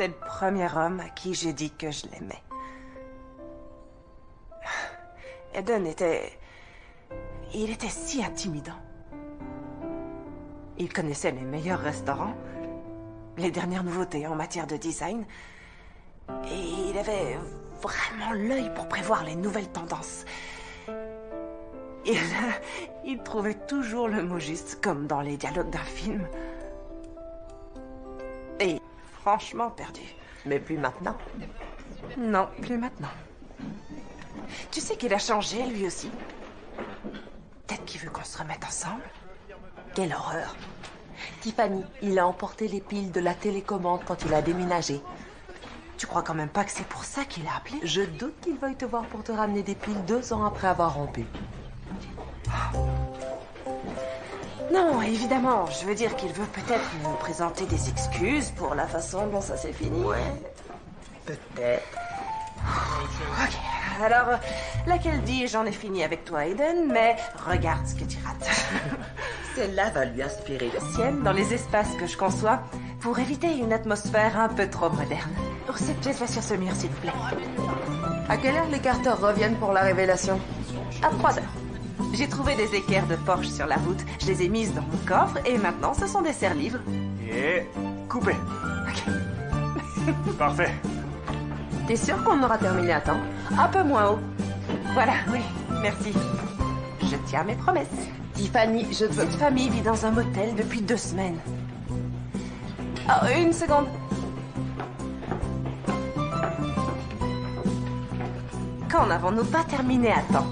C'est le premier homme à qui j'ai dit que je l'aimais. Eden était... Il était si intimidant. Il connaissait les meilleurs restaurants, les dernières nouveautés en matière de design, et il avait vraiment l'œil pour prévoir les nouvelles tendances. Et là, il trouvait toujours le mot juste, comme dans les dialogues d'un film. Et franchement perdu. Mais plus maintenant. Non, plus maintenant. Tu sais qu'il a changé, lui aussi. Peut-être qu'il veut qu'on se remette ensemble. Quelle horreur. Tiffany, il a emporté les piles de la télécommande quand il a déménagé. Tu crois quand même pas que c'est pour ça qu'il a appelé? Je doute qu'il veuille te voir pour te ramener des piles 2 ans après avoir rompu. Non, évidemment. Je veux dire qu'il veut peut-être nous présenter des excuses pour la façon dont ça s'est fini. Ouais, peut-être. Ok, alors, laquelle dit j'en ai fini avec toi, Eden, mais regarde ce que tu rates. Celle-là va lui inspirer le Sienne dans les espaces que je conçois pour éviter une atmosphère un peu trop moderne. Oh, cette pièce va sur ce mur, s'il vous plaît. À quelle heure les Carter reviennent pour la révélation? À 3 heures. J'ai trouvé des équerres de Porsche sur la route. Je les ai mises dans mon coffre et maintenant ce sont des serres-livres. Et coupé. Ok. Parfait. T'es sûr qu'on aura terminé à temps? Un peu moins haut. Voilà, oui, merci. Je tiens mes promesses. Tiffany, je veux... Cette famille vit dans un motel depuis 2 semaines. Oh, une seconde. Quand n'avons-nous pas terminé à temps?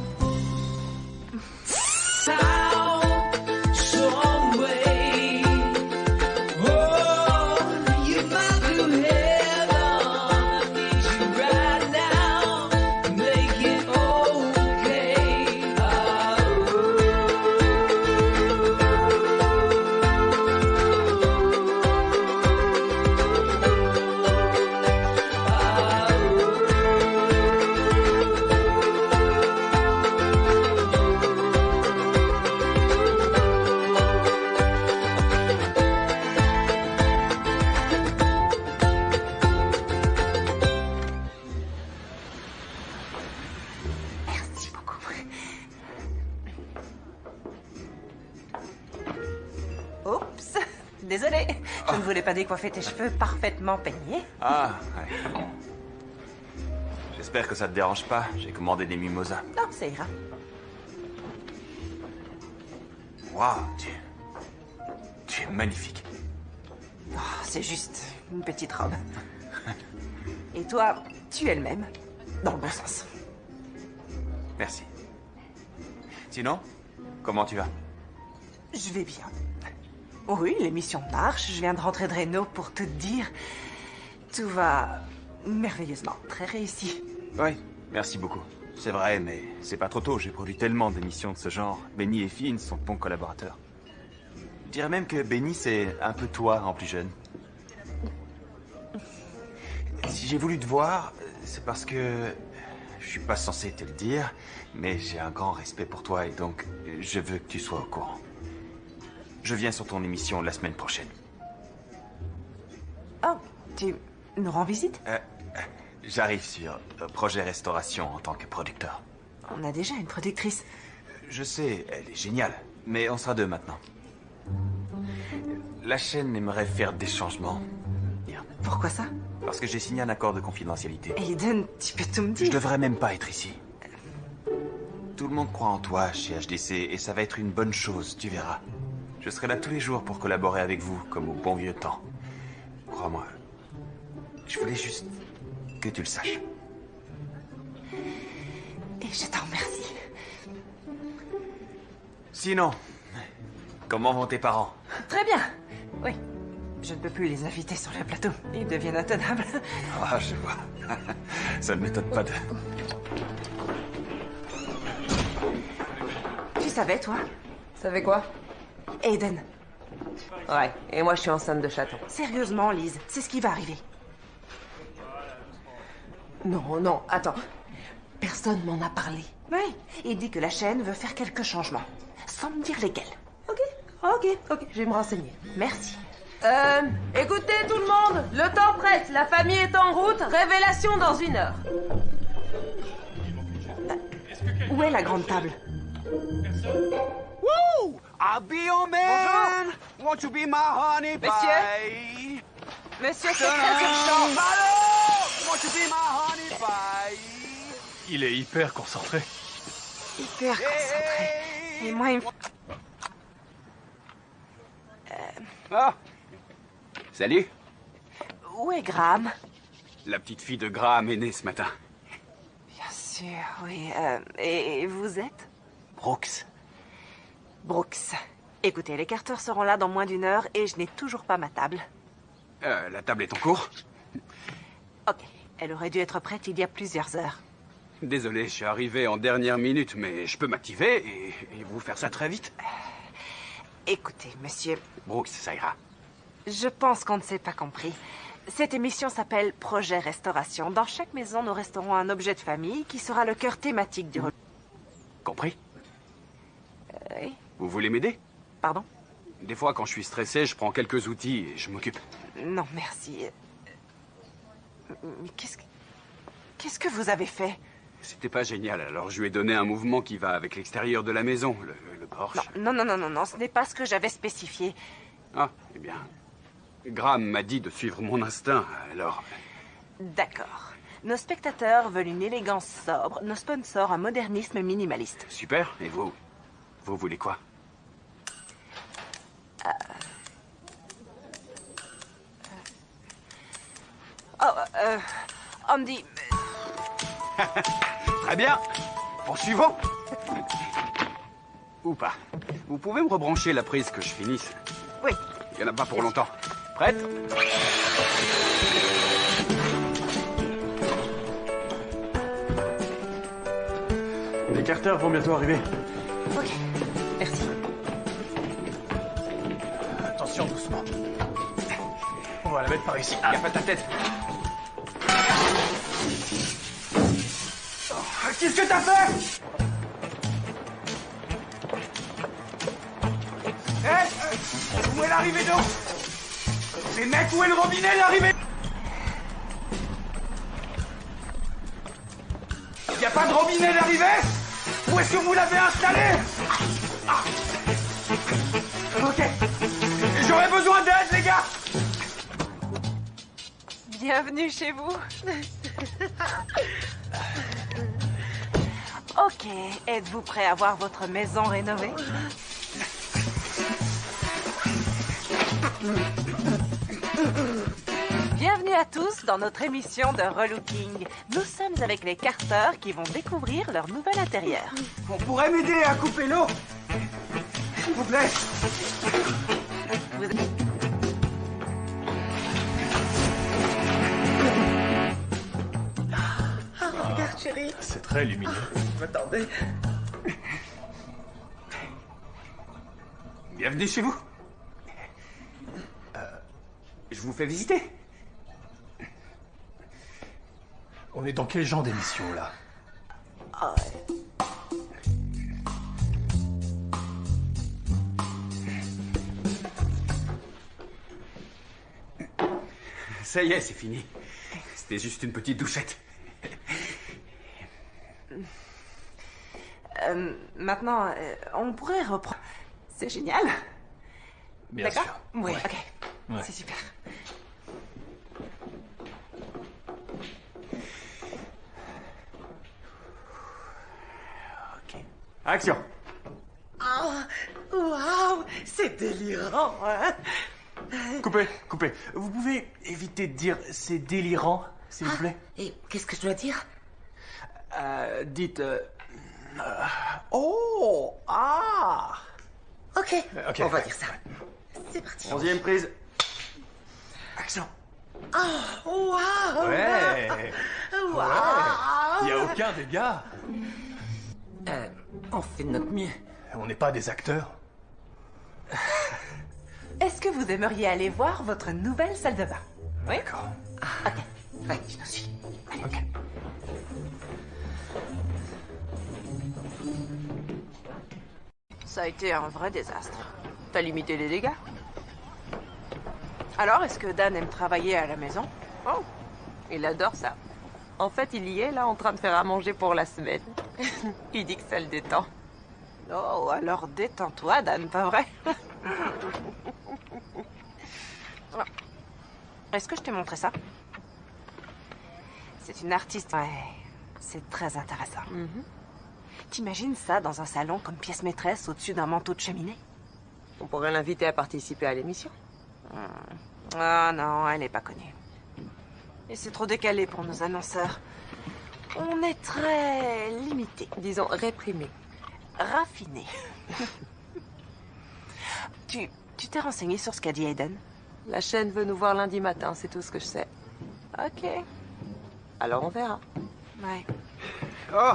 Oups, désolée. Je ne voulais pas décoiffer tes cheveux parfaitement peignés. Ah, ouais. J'espère que ça te dérange pas. J'ai commandé des mimosas. Non, ça ira. Waouh, tu es magnifique. Oh, c'est juste une petite robe. Et toi, tu es le même. Dans le bon sens. Merci. Sinon, comment tu vas? Je vais bien. Oui, l'émission marche. Je viens de rentrer de Reno pour te dire. Tout va merveilleusement. Très réussi. Oui, merci beaucoup. C'est vrai, mais c'est pas trop tôt. J'ai produit tellement d'émissions de ce genre. Benny et Finn sont de bons collaborateurs. Je dirais même que Benny, c'est un peu toi en plus jeune. Si j'ai voulu te voir, c'est parce que... Je suis pas censé te le dire, mais j'ai un grand respect pour toi et donc je veux que tu sois au courant. Je viens sur ton émission la semaine prochaine. Oh, tu nous rends visite? J'arrive sur Projet Restauration en tant que producteur. On a déjà une productrice. Je sais, elle est géniale, mais on sera 2 maintenant. La chaîne aimerait faire des changements. Merde. Pourquoi ça? Parce que j'ai signé un accord de confidentialité. Aiden, tu peux tout me Je dire. devrais même pas être ici. Tout le monde croit en toi chez HDC et ça va être une bonne chose, tu verras. Je serai là tous les jours pour collaborer avec vous, comme au bon vieux temps. Crois-moi. Je voulais juste que tu le saches. Et je t'en remercie. Sinon, comment vont tes parents? Très bien. Oui. Je ne peux plus les inviter sur le plateau. Ils deviennent intenables. Ah, je vois. Ça ne m'étonne pas de... Tu savais, toi? Savais quoi? Aiden. Ouais, et moi je suis enceinte de chaton. Sérieusement, Lise, c'est ce qui va arriver. Non, non, attends. Personne m'en a parlé. Oui, il dit que la chaîne veut faire quelques changements. Sans me dire lesquels. Ok, je vais me renseigner. Merci. Écoutez tout le monde, le temps presse, la famille est en route, révélation dans 1 heure. Où est la grande table? Woo! I'll be your man. Won't you be my honey pie? Monsieur, c'est très urgent. Hello! Won't you be my honey pie? Il est hyper concentré. Hyper concentré. Et moi, il me... Ah! Salut. Où est Graham? La petite fille de Graham est née ce matin. Bien sûr, oui. Et vous êtes? Brooks. Brooks. Écoutez, les Carter seront là dans moins d'1 heure et je n'ai toujours pas ma table. La table est en cours? Ok. Elle aurait dû être prête il y a plusieurs heures. Désolé, je suis arrivé en dernière minute, mais je peux m'activer et vous faire ça très vite. Écoutez, monsieur, Brooks, ça ira. je pense qu'on ne s'est pas compris. Cette émission s'appelle Projet Restauration. Dans chaque maison, nous resterons un objet de famille qui sera le cœur thématique du... Compris? Oui. Vous voulez m'aider? Pardon? Des fois, quand je suis stressé, je prends quelques outils et je m'occupe. Non, merci. Mais qu'est-ce que vous avez fait? C'était pas génial, alors je lui ai donné un mouvement qui va avec l'extérieur de la maison, le porche. Non, ce n'est pas ce que j'avais spécifié. Ah, eh bien... Graham m'a dit de suivre mon instinct, alors... D'accord. Nos spectateurs veulent une élégance sobre, nos sponsors un modernisme minimaliste. Super, et vous? Vous voulez quoi? Andy... Très bien. Poursuivons. Ou pas. Vous pouvez me rebrancher la prise que je finisse? Oui. Il n'y en a pas pour longtemps. Prête? Les Carter vont bientôt arriver. Ok. Merci. Attention, doucement. On va la mettre par ici. Il n'y a pas ta tête. Qu'est-ce que t'as fait? Où est l'arrivée d'eau? Les mecs, où est le robinet, l'arrivée? Il n'y a pas de robinet d'arrivée? Où est-ce que vous l'avez installé? Ok. J'aurais besoin d'aide, les gars. Bienvenue chez vous. Ok, êtes-vous prêt à voir votre maison rénovée? Bienvenue à tous dans notre émission de relooking. Nous sommes avec les Carter qui vont découvrir leur nouvel intérieur. On pourrait m'aider à couper l'eau? S'il vous plaît. Regarde, chérie. C'est très lumineux. Attendez. Bienvenue chez vous. Je vous fais visiter. On est dans quel genre d'émission, là? Ça y est, c'est fini. C'était juste une petite douchette. Maintenant, on pourrait reprendre. C'est génial. Bien D'accord? sûr. Oui, Ouais. ok. Ouais. C'est super. Ok. Action. Oh, waouh, c'est délirant, hein? Coupez. Vous pouvez éviter de dire c'est délirant, s'il vous plaît? Et qu'est-ce que je dois dire? Dites... oh! Ah! Ok, Ok. on va dire ça. C'est parti. 11e prise. Action. Waouh! Ouais! Waouh! Il n'y a aucun dégât. On fait de notre mieux. On n'est pas des acteurs. Est-ce que vous aimeriez aller voir votre nouvelle salle de bain? Oui? D'accord. Ouais, je t'en suis. Ok. Ça a été un vrai désastre. T'as limité les dégâts? Alors, est-ce que Dan aime travailler à la maison? Oh, il adore ça. En fait, il y est là en train de faire à manger pour la semaine. Il dit que ça le détend. Oh, alors détends-toi, Dan, pas vrai? Est-ce que je t'ai montré ça? C'est une artiste. Ouais, c'est très intéressant. T'imagines ça dans un salon comme pièce maîtresse au-dessus d'un manteau de cheminée? On pourrait l'inviter à participer à l'émission. Ah non, elle est pas connue. Et c'est trop décalé pour nos annonceurs. On est très limité. Disons réprimé. Raffiné. Tu t'es renseigné sur ce qu'a dit Aiden? La chaîne veut nous voir lundi matin, c'est tout ce que je sais. Ok. Alors on verra. Ouais. Oh,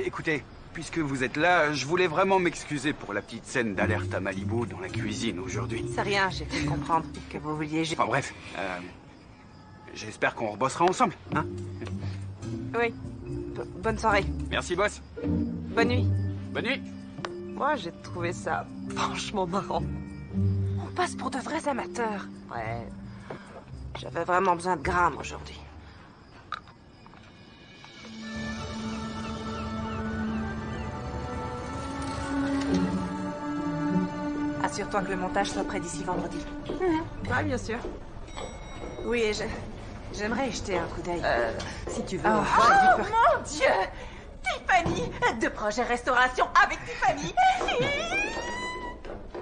écoutez, puisque vous êtes là, je voulais vraiment m'excuser pour la petite scène d'alerte à Malibu dans la cuisine aujourd'hui. C'est rien, j'ai fait comprendre que vous vouliez... Enfin bref, j'espère qu'on rebossera ensemble, hein? Oui. Bonne soirée. Merci, boss. Bonne nuit. Bonne nuit. Moi, j'ai trouvé ça franchement marrant. On passe pour de vrais amateurs. Ouais. J'avais vraiment besoin de grammes aujourd'hui. Assure-toi que le montage soit prêt d'ici vendredi. Ouais, bien sûr. Oui, et j'aimerais y jeter un coup d'œil. Si tu veux. Oh, Mon Dieu! Tiffany! De projet restauration avec Tiffany!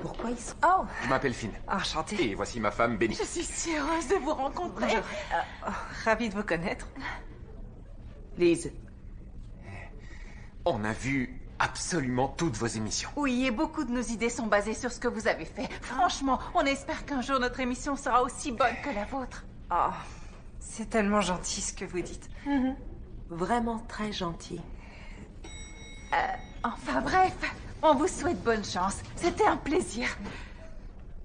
Pourquoi ils sont... Oh, Je m'appelle Finn. Enchantée. Et voici ma femme, Benny. je suis si heureuse de vous rencontrer. Bonjour. Ravie de vous connaître. Lise. On a vu absolument toutes vos émissions. Oui, et beaucoup de nos idées sont basées sur ce que vous avez fait. Franchement, on espère qu'un jour notre émission sera aussi bonne que la vôtre. Oh, c'est tellement gentil ce que vous dites. Vraiment très gentil. Enfin bref, on vous souhaite bonne chance. C'était un plaisir.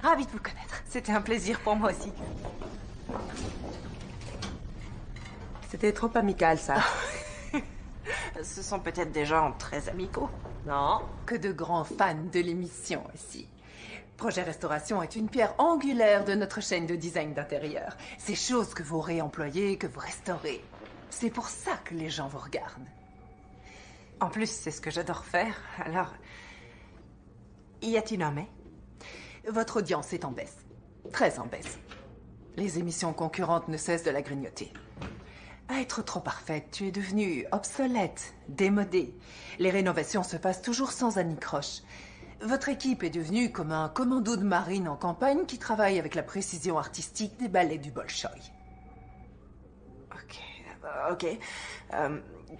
Ravie de vous connaître. C'était un plaisir pour moi aussi. C'était trop amical, ça. Ce sont peut-être des gens très amicaux. Non. Que de grands fans de l'émission aussi. Projet Restauration est une pierre angulaire de notre chaîne de design d'intérieur. Ces choses que vous réemployez, que vous restaurez. C'est pour ça que les gens vous regardent. En plus, c'est ce que j'adore faire. Alors, y a-t-il un mais? Votre audience est en baisse. Très en baisse. Les émissions concurrentes ne cessent de la grignoter. À être trop parfaite, tu es devenue obsolète, démodée. Les rénovations se passent toujours sans anicroche. Votre équipe est devenue comme un commando de marine en campagne qui travaille avec la précision artistique des ballets du Bolchoï. Ok.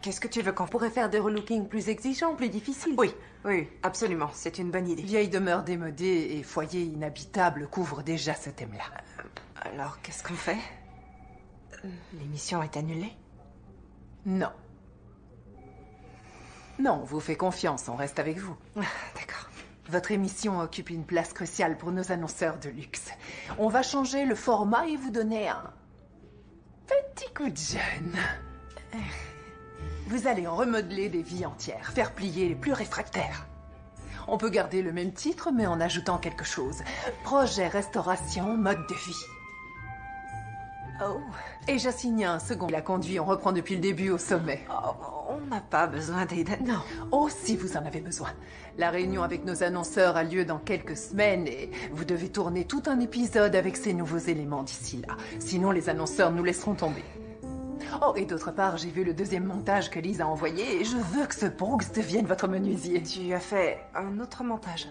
Qu'est-ce que tu veux qu'on... On pourrait faire des relookings plus exigeants, plus difficiles. Oui, absolument. C'est une bonne idée. Vieille demeure démodée et foyer inhabitable couvrent déjà ce thème-là. Alors, qu'est-ce qu'on fait? L'émission est annulée? Non. Non, on vous fait confiance, on reste avec vous. D'accord. Votre émission occupe une place cruciale pour nos annonceurs de luxe. On va changer le format et vous donner un petit coup de jeune. Vous allez en remodeler des vies entières, faire plier les plus réfractaires. On peut garder le même titre, mais en ajoutant quelque chose. Projet Restauration, mode de vie. Oh, Et j'assigne un second. La conduit, on reprend depuis le début au sommet. on n'a pas besoin d'Aiden. Non. Oh, si vous en avez besoin. La réunion avec nos annonceurs a lieu dans quelques semaines et vous devez tourner tout un épisode avec ces nouveaux éléments d'ici là. Sinon, les annonceurs nous laisseront tomber. Oh, et d'autre part, j'ai vu le deuxième montage que Lise a envoyé et je veux que ce Brooks devienne votre menuisier. Tu as fait un autre montage.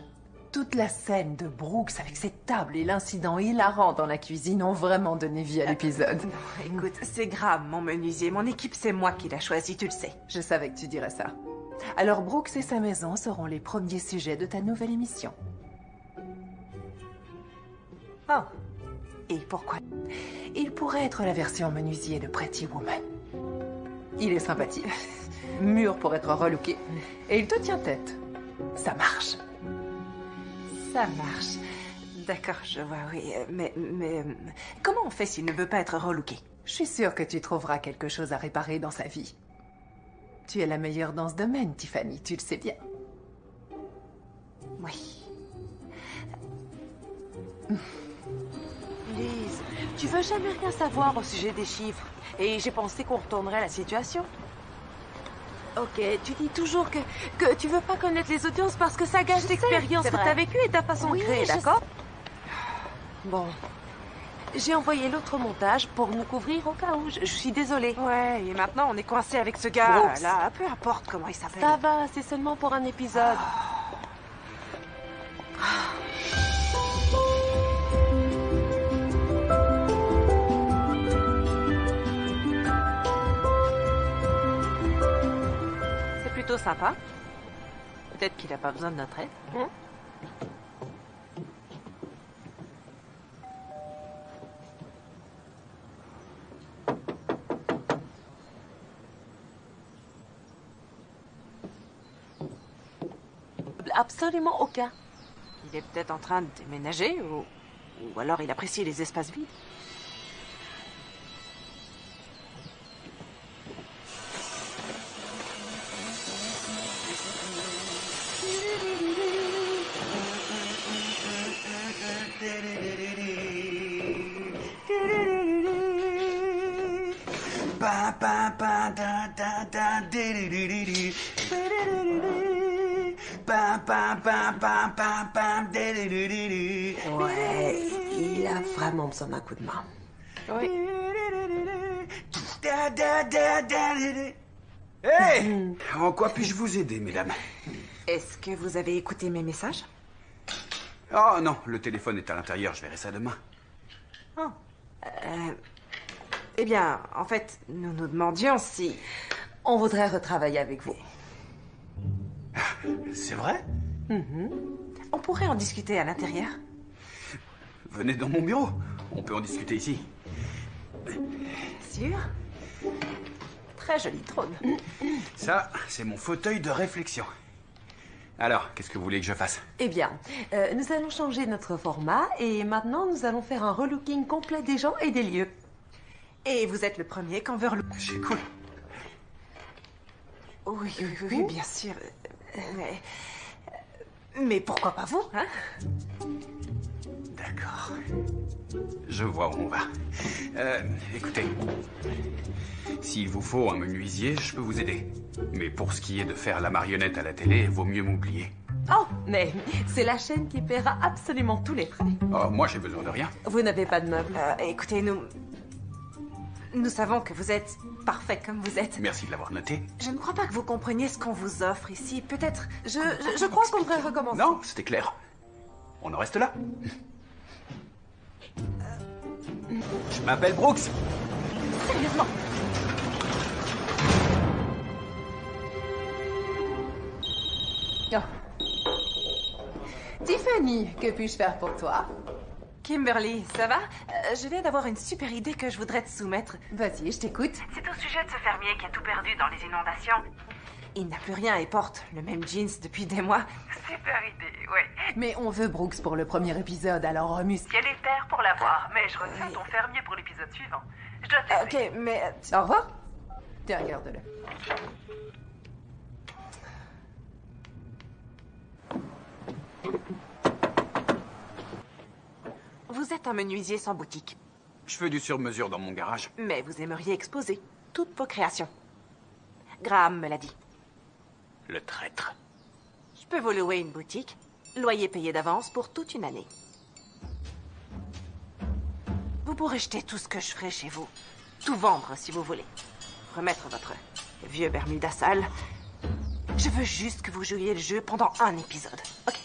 Toute la scène de Brooks avec cette table et l'incident hilarant dans la cuisine ont vraiment donné vie à l'épisode. Écoute, c'est grave, mon menuisier. Mon équipe, c'est moi qui l'a choisi, tu le sais. Je savais que tu dirais ça. Alors Brooks et sa maison seront les premiers sujets de ta nouvelle émission. Oh. Et pourquoi? Il pourrait être la version menuisier de Pretty Woman. Il est sympathique, mûr pour être relooké, et il te tient tête. Ça marche. Ça marche. D'accord, je vois, oui. Mais comment on fait s'il ne veut pas être relooké? Je suis sûre que tu trouveras quelque chose à réparer dans sa vie. Tu es la meilleure dans ce domaine, Tiffany, tu le sais bien. Oui. Lise, tu veux jamais rien savoir au sujet des chiffres. Et j'ai pensé qu'on retournerait la situation. Ok, tu dis toujours que tu veux pas connaître les audiences parce que ça gâche l'expérience que t'as vécue et ta façon de créer, d'accord? Bon. J'ai envoyé l'autre montage pour nous couvrir au cas où. Je suis désolée. Ouais, et maintenant on est coincé avec ce gars, Brooks. là, peu importe comment il s'appelle. Ça va, c'est seulement pour un épisode. C'est plutôt sympa. Peut-être qu'il n'a pas besoin de notre aide. Absolument aucun. Il est peut-être en train de déménager, ou alors il apprécie les espaces vides. Ouais, il a vraiment besoin d'un coup de main. Oui. Hey! En quoi puis-je vous aider, mesdames? Est-ce que vous avez écouté mes messages? Oh non, le téléphone est à l'intérieur, je verrai ça demain. Eh bien, en fait, nous nous demandions si... On voudrait retravailler avec vous. C'est vrai? On pourrait en discuter à l'intérieur. Venez dans mon bureau, on peut en discuter ici. Sûr? Très joli trône. Ça, c'est mon fauteuil de réflexion. Alors, qu'est-ce que vous voulez que je fasse? Eh bien, nous allons changer notre format et maintenant nous allons faire un relooking complet des gens et des lieux. Et vous êtes le premier qu'on veut relouer. C'est cool. Oui, bien sûr. Mais pourquoi pas vous, hein? D'accord. Je vois où on va. Écoutez, s'il vous faut un menuisier, je peux vous aider. Mais pour ce qui est de faire la marionnette à la télé, vaut mieux m'oublier. Oh, mais c'est la chaîne qui paiera absolument tous les frais. Oh, moi, j'ai besoin de rien. Vous n'avez pas de meubles. Écoutez, nous savons que vous êtes parfait comme vous êtes. Merci de l'avoir noté. Je ne crois pas que vous compreniez ce qu'on vous offre ici. Peut-être... Je crois qu'on devrait recommencer. Non, c'était clair. On en reste là. Je m'appelle Brooks. Sérieusement. Tiffany, que puis-je faire pour toi? Kimberly, ça va? Je viens d'avoir une super idée que je voudrais te soumettre. Vas-y, je t'écoute. C'est au sujet de ce fermier qui a tout perdu dans les inondations. Il n'a plus rien et porte le même jeans depuis des mois. Super idée, ouais. Mais on veut Brooks pour le premier épisode, alors remue. Ciel et terre pour l'avoir, mais je retiens ton fermier pour l'épisode suivant. Je dois te laisser. Ok, mais... Au revoir. Tiens, regarde-le. Vous êtes un menuisier sans boutique, Je fais du sur-mesure dans mon garage. mais vous aimeriez exposer toutes vos créations. Graham me l'a dit. Le traître. Je peux vous louer une boutique, loyer payé d'avance pour toute une année. Vous pourrez jeter tout ce que je ferai chez vous. Tout vendre si vous voulez. Remettre votre vieux Bermuda sale. Je veux juste que vous jouiez le jeu pendant un épisode, ok?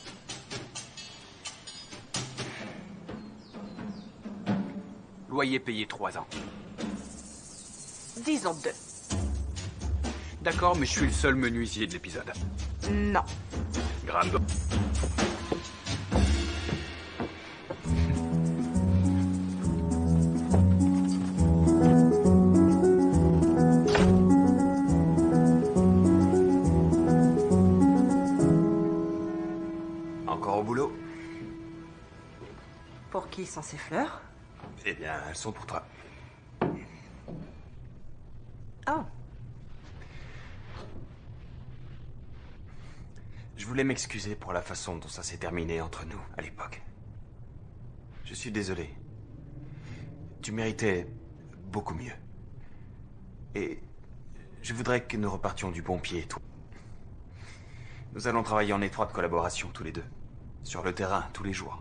Loyer payé 3 ans. Disons 2. D'accord, mais je suis le seul menuisier de l'épisode. Non. Graham. Encore au boulot? Pour qui sont ces fleurs? Eh bien, elles sont pour toi. Oh. Je voulais m'excuser pour la façon dont ça s'est terminé entre nous à l'époque. Je suis désolé. Tu méritais beaucoup mieux. Et je voudrais que nous repartions du bon pied, toi. Nous allons travailler en étroite collaboration tous les deux. Sur le terrain, tous les jours.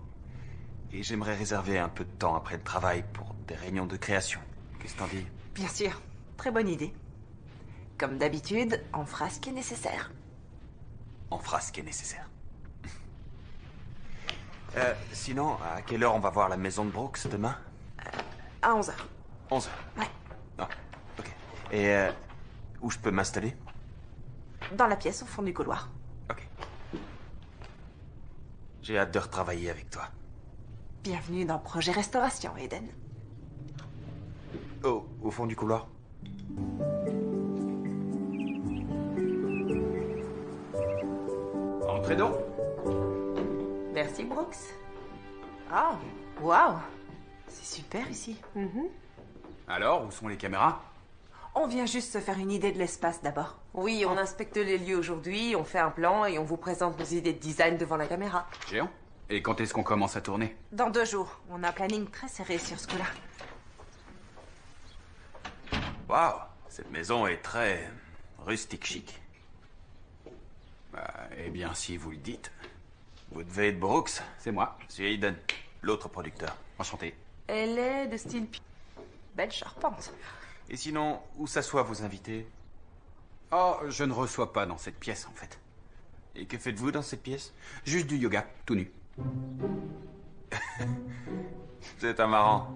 Et j'aimerais réserver un peu de temps après le travail pour des réunions de création. Qu'est-ce que t'en dis? Bien sûr, très bonne idée. Comme d'habitude, on fera ce qui est nécessaire. On fera ce qui est nécessaire. Sinon, à quelle heure on va voir la maison de Brooks demain? À 11h. 11h. Ouais. Ah, ok. Et où je peux m'installer? Dans la pièce au fond du couloir. Ok. J'ai hâte de retravailler avec toi. Bienvenue dans Projet Restauration, Eden. Oh, au fond du couloir? Entrez donc. Merci, Brooks. Ah, waouh. C'est super ici. Alors, où sont les caméras? On vient juste se faire une idée de l'espace d'abord. Oui, on inspecte les lieux aujourd'hui, on fait un plan et on vous présente nos idées de design devant la caméra. Géant. Et quand est-ce qu'on commence à tourner? Dans 2 jours. On a un planning très serré sur ce coup-là. Waouh, cette maison est très rustique chic. Eh bien, si vous le dites. Vous devez être Brooks. C'est moi. Je suis Aiden, l'autre producteur. Enchanté. Elle est de style... Belle charpente. Et sinon, où s'assoient vos invités? Oh, je ne reçois pas dans cette pièce, en fait. Et que faites-vous dans cette pièce? Juste du yoga, tout nu. C'est un marrant.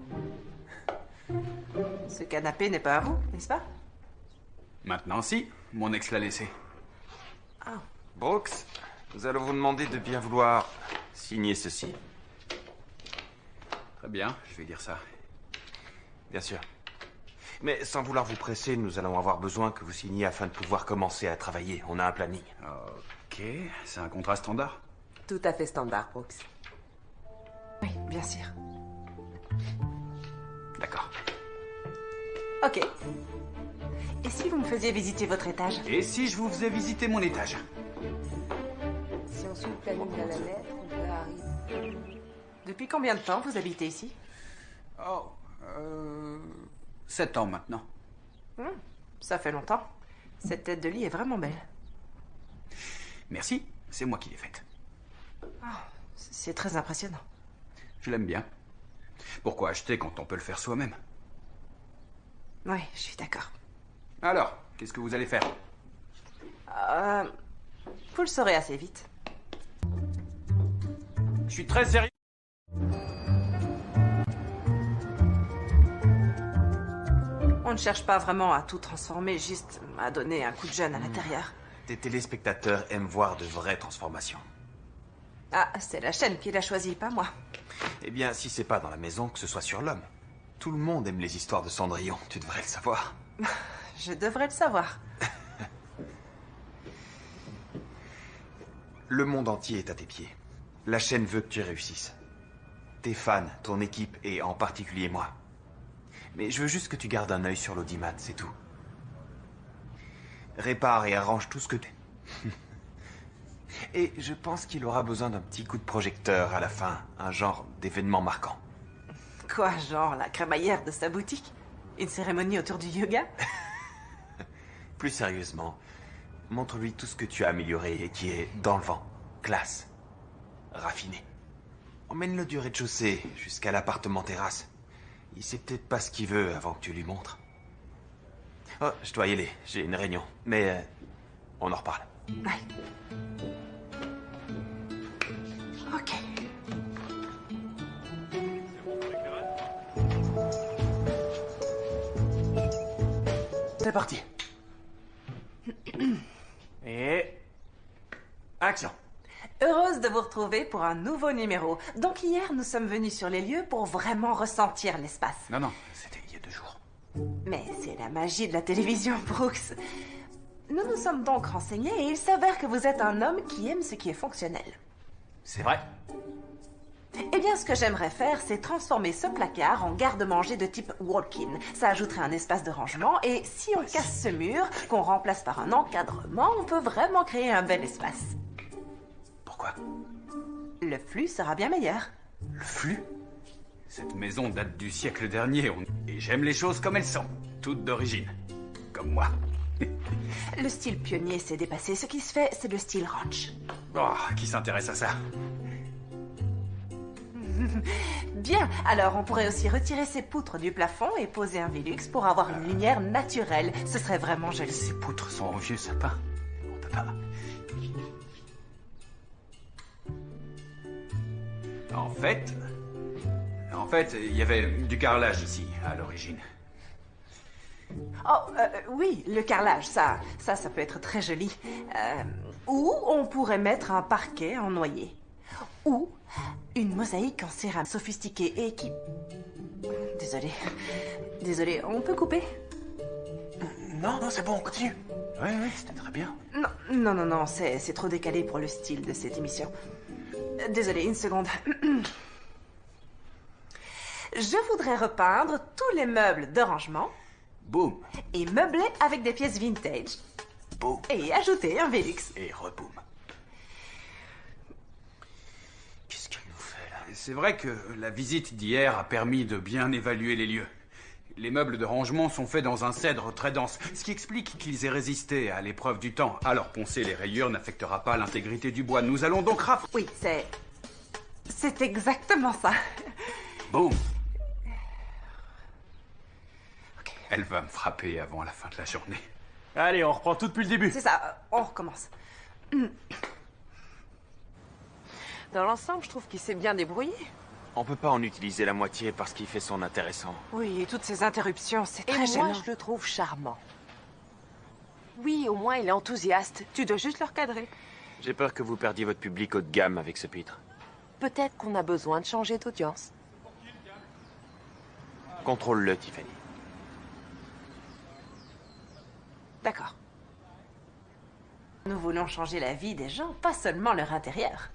Ce canapé n'est pas à vous, n'est-ce pas? Maintenant, si. Mon ex l'a laissé. Brooks, nous allons vous demander de bien vouloir signer ceci. Très bien, je vais dire ça. Bien sûr. Mais sans vouloir vous presser, nous allons avoir besoin que vous signiez afin de pouvoir commencer à travailler. On a un planning. Ok, c'est un contrat standard? Tout à fait standard, Brooks. Oui, bien sûr. D'accord. Ok. Et si vous me faisiez visiter votre étage? Et si je vous faisais visiter mon étage? Si on suit le planning à la lettre, on peut arriver... Depuis combien de temps vous habitez ici? Oh, 7 ans maintenant. Ça fait longtemps. Cette tête de lit est vraiment belle. Merci, c'est moi qui l'ai faite. C'est très impressionnant. Je l'aime bien. Pourquoi acheter quand on peut le faire soi-même? Oui, je suis d'accord. Alors, qu'est-ce que vous allez faire? Vous le saurez assez vite. Je suis très sérieux. On ne cherche pas vraiment à tout transformer, juste à donner un coup de jeune à l'intérieur. Tes téléspectateurs aiment voir de vraies transformations. Ah, c'est la chaîne qui l'a choisi, pas moi. Eh bien, si c'est pas dans la maison, que ce soit sur l'homme. Tout le monde aime les histoires de Cendrillon, tu devrais le savoir. Je devrais le savoir. Le monde entier est à tes pieds. La chaîne veut que tu réussisses. Tes fans, ton équipe et en particulier moi. Mais je veux juste que tu gardes un œil sur l'audimat, c'est tout. Répare et arrange tout ce que tu... Et je pense qu'il aura besoin d'un petit coup de projecteur à la fin, un genre d'événement marquant. Quoi, genre la crémaillère de sa boutique? Une cérémonie autour du yoga? Plus sérieusement, montre-lui tout ce que tu as amélioré et qui est dans le vent, classe, raffiné. Emmène-le du rez-de-chaussée jusqu'à l'appartement terrasse. Il sait peut-être pas ce qu'il veut avant que tu lui montres. Oh, je dois y aller, j'ai une réunion. Mais on en reparle. Ouais. Ok. C'est parti. Et... action. Heureuse de vous retrouver pour un nouveau numéro. Donc hier, nous sommes venus sur les lieux pour vraiment ressentir l'espace. Non, c'était il y a 2 jours. Mais c'est la magie de la télévision, Brooks. Nous nous sommes donc renseignés et il s'avère que vous êtes un homme qui aime ce qui est fonctionnel. C'est vrai. Eh bien, ce que j'aimerais faire, c'est transformer ce placard en garde-manger de type walk-in. Ça ajouterait un espace de rangement et si on casse ce mur, qu'on remplace par un encadrement, on peut vraiment créer un bel espace. Pourquoi? Le flux sera bien meilleur. Le flux? Cette maison date du siècle dernier, et j'aime les choses comme elles sont, toutes d'origine. Comme moi. Le style pionnier s'est dépassé. Ce qui se fait, c'est le style ranch. Oh, qui s'intéresse à ça? Bien, alors on pourrait aussi retirer ces poutres du plafond et poser un Velux pour avoir une lumière naturelle. Ce serait vraiment joli. Ces poutres sont au vieux sapin. On peut pas. En fait, il y avait du carrelage ici, à l'origine. Oh, oui, le carrelage, ça peut être très joli. Ou on pourrait mettre un parquet en noyer. Ou une mosaïque en céramique sophistiquée et qui... Désolé, on peut couper? Non, c'est bon, continue. Ouais, c'était très bien. Non, c'est trop décalé pour le style de cette émission. Désolé, une seconde. Je voudrais repeindre tous les meubles de rangement. Boum. Et meubler avec des pièces vintage. Boum. Et ajouter un Velux. Et reboum. Qu'est-ce qu'elle nous fait, là? C'est vrai que la visite d'hier a permis de bien évaluer les lieux. Les meubles de rangement sont faits dans un cèdre très dense, ce qui explique qu'ils aient résisté à l'épreuve du temps. Alors poncer les rayures n'affectera pas l'intégrité du bois. Nous allons donc Oui, c'est exactement ça. Boum. Elle va me frapper avant la fin de la journée. Allez, on reprend tout depuis le début. C'est ça, on recommence. Dans l'ensemble, je trouve qu'il s'est bien débrouillé. On peut pas en utiliser la moitié parce qu'il fait son intéressant. Oui, et toutes ces interruptions, c'est Et très moi, gênant. je le trouve charmant. Oui, au moins, il est enthousiaste. Tu dois juste le recadrer. J'ai peur que vous perdiez votre public haut de gamme avec ce pitre. Peut-être qu'on a besoin de changer d'audience. Contrôle-le, Tiffany. D'accord. Nous voulons changer la vie des gens, pas seulement leur intérieur.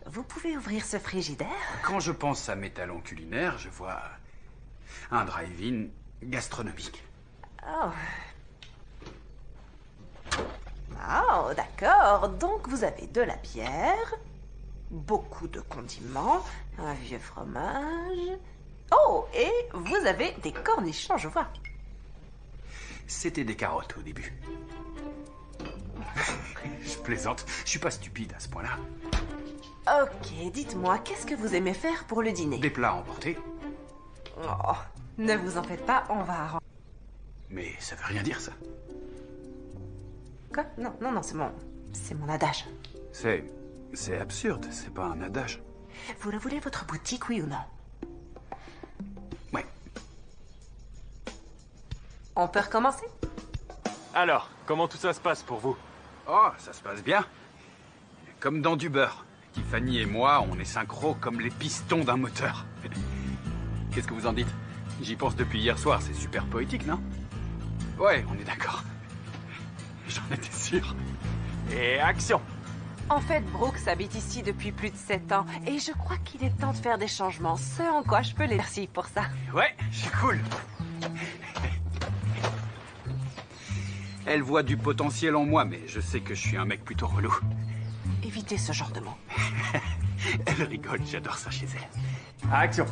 Vous pouvez ouvrir ce frigidaire? Quand je pense à mes talents culinaires, je vois un drive-in gastronomique. Oh. Oh, d'accord. Donc vous avez de la bière, beaucoup de condiments, un vieux fromage. Oh, et vous avez des cornichons, je vois. C'était des carottes au début. Je plaisante, je suis pas stupide à ce point-là. Ok, dites-moi, qu'est-ce que vous aimez faire pour le dîner? Des plats emportés, Oh, ne vous en faites pas, on va arranger. mais ça veut rien dire ça. Quoi? Non, c'est mon adage. C'est absurde, c'est pas un adage. Vous le voulez votre boutique, oui ou non? Ouais. On peut recommencer? Alors, comment tout ça se passe pour vous? Oh, ça se passe bien. Comme dans du beurre. Tiffany et moi, on est synchro comme les pistons d'un moteur. Qu'est-ce que vous en dites? J'y pense depuis hier soir, c'est super poétique, non? Ouais, on est d'accord. J'en étais sûr. Et action! En fait, Brooks habite ici depuis plus de 7 ans et je crois qu'il est temps de faire des changements. Ce en quoi je peux les remercier pour ça. Ouais, c'est cool. Elle voit du potentiel en moi, mais je sais que je suis un mec plutôt relou. Évitez ce genre de mots. Elle rigole, j'adore ça chez elle. Action!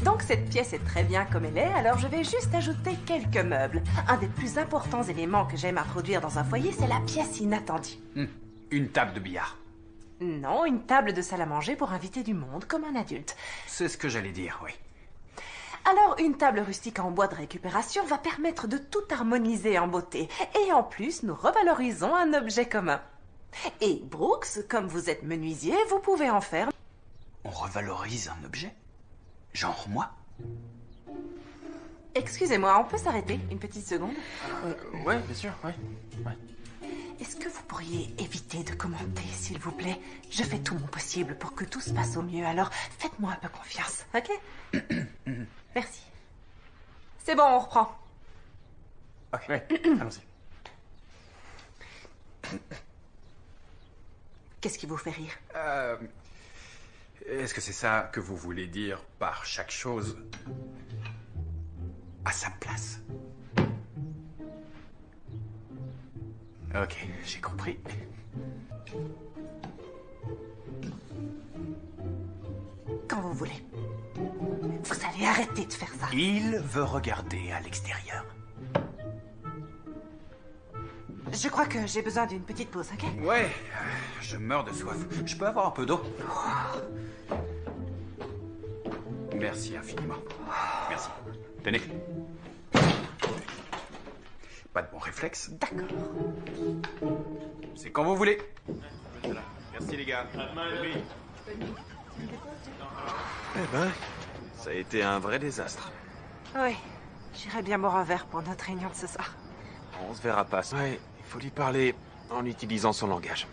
Donc cette pièce est très bien comme elle est, alors je vais juste ajouter quelques meubles. Un des plus importants éléments que j'aime introduire dans un foyer, c'est la pièce inattendue. Une table de billard. Non, une table de salle à manger pour inviter du monde, comme un adulte. C'est ce que j'allais dire, oui. Alors, une table rustique en bois de récupération va permettre de tout harmoniser en beauté. Et en plus, nous revalorisons un objet commun. Et Brooks, comme vous êtes menuisier, vous pouvez en faire... On revalorise un objet? Genre moi? Excusez-moi, on peut s'arrêter une petite seconde? Ouais, bien sûr, ouais. Est-ce que vous pourriez éviter de commenter, s'il vous plaît? Je fais tout mon possible pour que tout se passe au mieux, alors faites-moi un peu confiance, ok? Merci. C'est bon, on reprend. Ok, ouais, allons-y. Qu'est-ce qui vous fait rire? Est-ce que c'est ça que vous voulez dire par chaque chose à sa place? Ok, j'ai compris. quand vous voulez. Vous allez arrêter de faire ça. Il veut regarder à l'extérieur. Je crois que j'ai besoin d'une petite pause, ok? Ouais, je meurs de soif. Je peux avoir un peu d'eau? Merci infiniment. Merci. Tenez. Pas de bon réflexe. D'accord. C'est quand vous voulez. Merci les gars. Eh ben, ça a été un vrai désastre. Oui, j'irai bien boire un verre pour notre réunion de ce soir. On se verra pas. Ouais, il faut lui parler en utilisant son langage.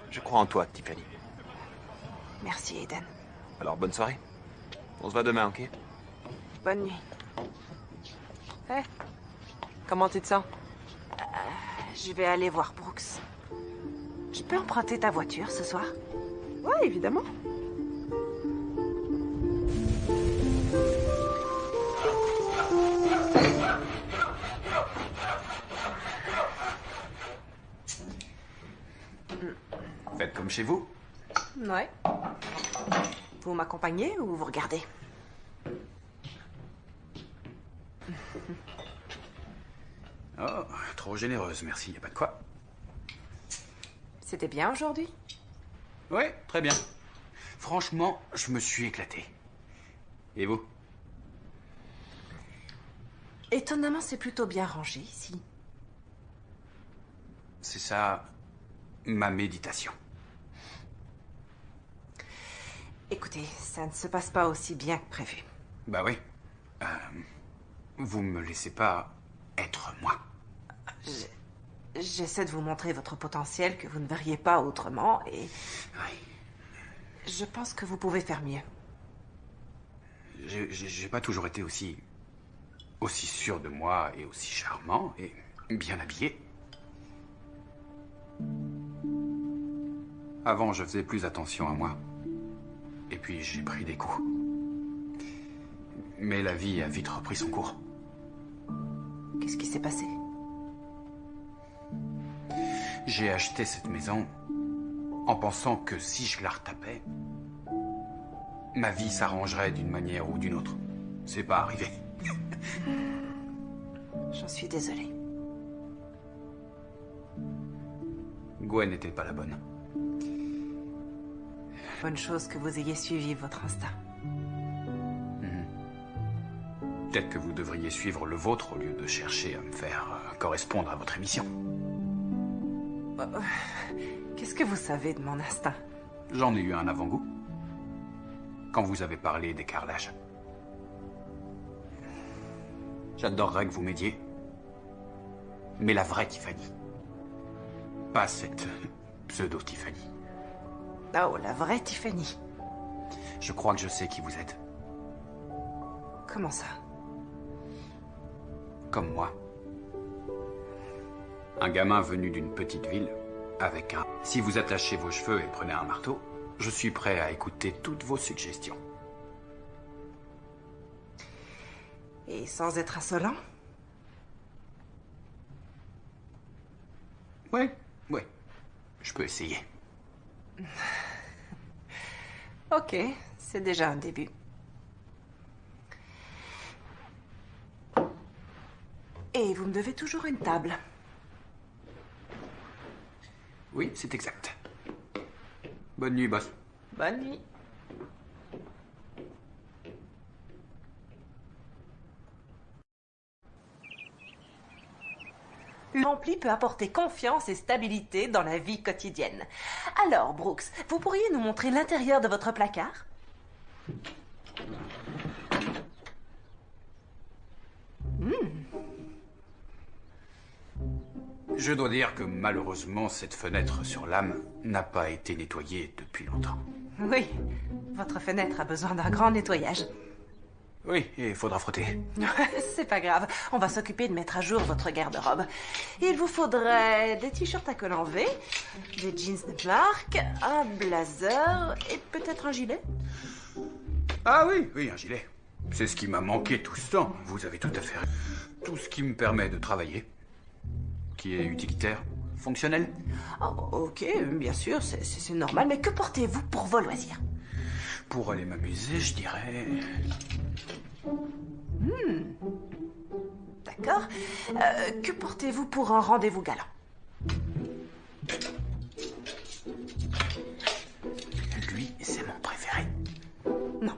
Je crois en toi, Tiffany. Merci, Eden. Alors, bonne soirée. On se voit demain, ok? Bonne nuit. Hé, comment tu te sens? Je vais aller voir Brooks. Je peux emprunter ta voiture ce soir? Ouais, évidemment. Faites comme chez vous. Ouais. Vous m'accompagnez ou vous regardez? Oh, trop généreuse, merci, y a pas de quoi. C'était bien aujourd'hui? Ouais, très bien. Franchement, je me suis éclaté. Et vous? Étonnamment, c'est plutôt bien rangé ici. C'est ça, ma méditation. Écoutez, ça ne se passe pas aussi bien que prévu. Bah oui. Vous me laissez pas être moi. J'essaie de vous montrer votre potentiel que vous ne verriez pas autrement et Oui. je pense que vous pouvez faire mieux. J'ai pas toujours été aussi sûr de moi et aussi charmant et bien habillé. Avant, je faisais plus attention à moi. Et puis, j'ai pris des coups. Mais la vie a vite repris son cours. Qu'est-ce qui s'est passé? J'ai acheté cette maison en pensant que si je la retapais, ma vie s'arrangerait d'une manière ou d'une autre. C'est pas arrivé. J'en suis désolée. Gwen n'était pas la bonne. Bonne chose que vous ayez suivi votre instinct. Peut-être que vous devriez suivre le vôtre au lieu de chercher à me faire correspondre à votre émission. Qu'est-ce que vous savez de mon instinct? J'en ai eu un avant-goût. Quand vous avez parlé des carrelages. J'adorerais que vous m'aidiez. Mais la vraie Tiffany. Pas cette pseudo-Tiffany. Oh, la vraie Tiffany. Je crois que je sais qui vous êtes. Comment ça? Comme moi. Un gamin venu d'une petite ville, avec un... Si vous attachez vos cheveux et prenez un marteau, je suis prêt à écouter toutes vos suggestions. Et sans être insolent? Ouais. Je peux essayer. Ok, c'est déjà un début. Et vous me devez toujours une table. Oui, c'est exact. Bonne nuit, boss. Bonne nuit. L'ampli peut apporter confiance et stabilité dans la vie quotidienne. Alors, Brooks, vous pourriez nous montrer l'intérieur de votre placard? Je dois dire que malheureusement, cette fenêtre sur l'âme n'a pas été nettoyée depuis longtemps. Oui, votre fenêtre a besoin d'un grand nettoyage. Oui, et il faudra frotter. C'est pas grave, on va s'occuper de mettre à jour votre garde-robe. Il vous faudrait des t-shirts à col en V, des jeans de marque, un blazer et peut-être un gilet. Ah oui, un gilet. C'est ce qui m'a manqué tout ce temps. Vous avez tout à fait raison. Tout ce qui me permet de travailler, qui est utilitaire, fonctionnel. Oh, ok, bien sûr, c'est normal, mais que portez-vous pour vos loisirs? Pour aller m'amuser, je dirais... D'accord. Que portez-vous pour un rendez-vous galant? Lui, c'est mon préféré. Non.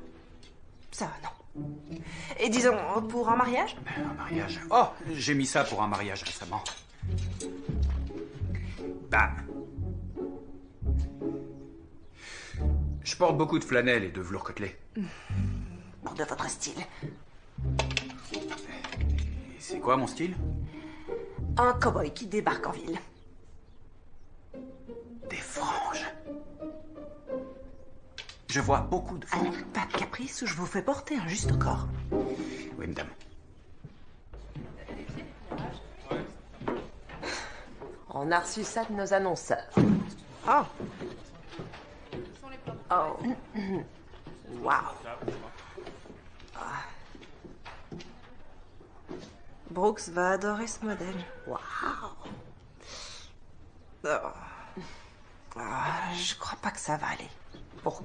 Ça, non. Et disons, pour un mariage? Un mariage... Oh, j'ai mis ça pour un mariage récemment. Bam. Je porte beaucoup de flanelle et de velours côtelé. Pour de votre style. Et c'est quoi mon style? Un cow-boy qui débarque en ville. Des franges. Je vois beaucoup de franges. Alors, pas de caprice ou je vous fais porter un juste au corps. Oui, madame. On a reçu ça de nos annonceurs. Oh. Oh. Waouh. Ah. Brooks va adorer ce modèle. Waouh. Oh. Ah, je crois pas que ça va aller. Bon,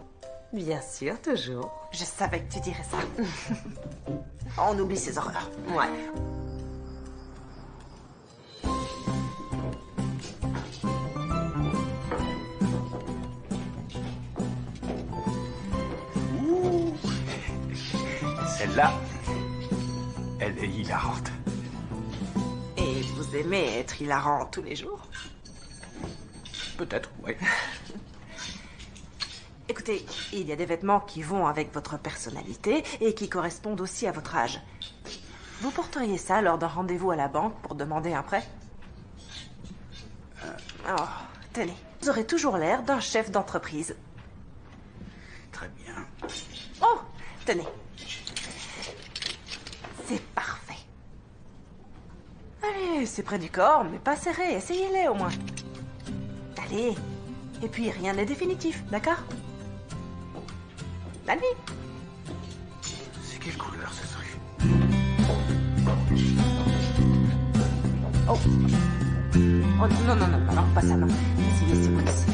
bien sûr, toujours. Je savais que tu dirais ça. On oublie ces horreurs. Ouais. Celle-là, elle est hilarante. Et vous aimez être hilarant tous les jours? Peut-être, oui. Écoutez, il y a des vêtements qui vont avec votre personnalité et qui correspondent aussi à votre âge. Vous porteriez ça lors d'un rendez-vous à la banque pour demander un prêt? Oh, tenez. Vous aurez toujours l'air d'un chef d'entreprise. Très bien. Oh, tenez. C'est parfait. Allez, c'est près du corps, mais pas serré. Essayez-les au moins. Allez. Et puis, rien n'est définitif, d'accord? La nuit. C'est quelle couleur ce truc? Oh. Oh non, non, non, non, pas ça, non. Essayez ces boots.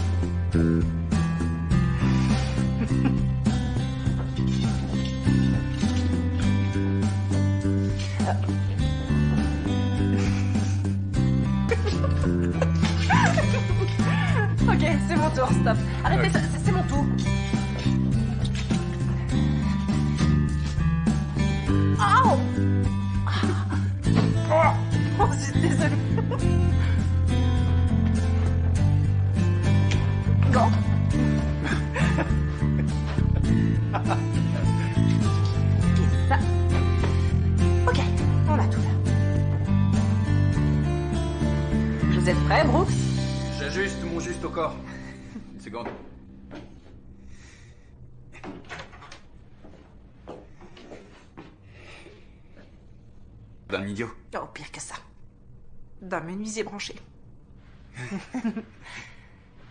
Ok, c'est mon tour, stop. Arrêtez ça, c'est mon tour. Oh! Oh, je suis désolée. Go. Et ça. Ok, on a tout là. Vous êtes prêts, Brooks? J'ajuste mon juste au corps. Une seconde. D'un idiot. Oh, pire que ça. D'un menuisier branché.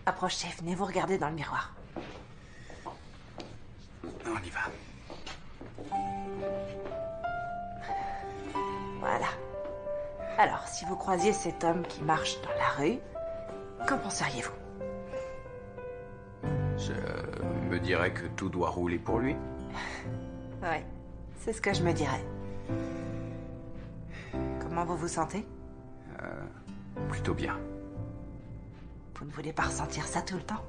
Approchez, venez vous regarder dans le miroir. On y va. Voilà. Alors, si vous croisiez cet homme qui marche dans la rue, qu'en penseriez-vous? Je me dirais que tout doit rouler pour lui. Ouais, c'est ce que je me dirais. Comment vous vous sentez? Plutôt bien. Vous ne voulez pas ressentir ça tout le temps?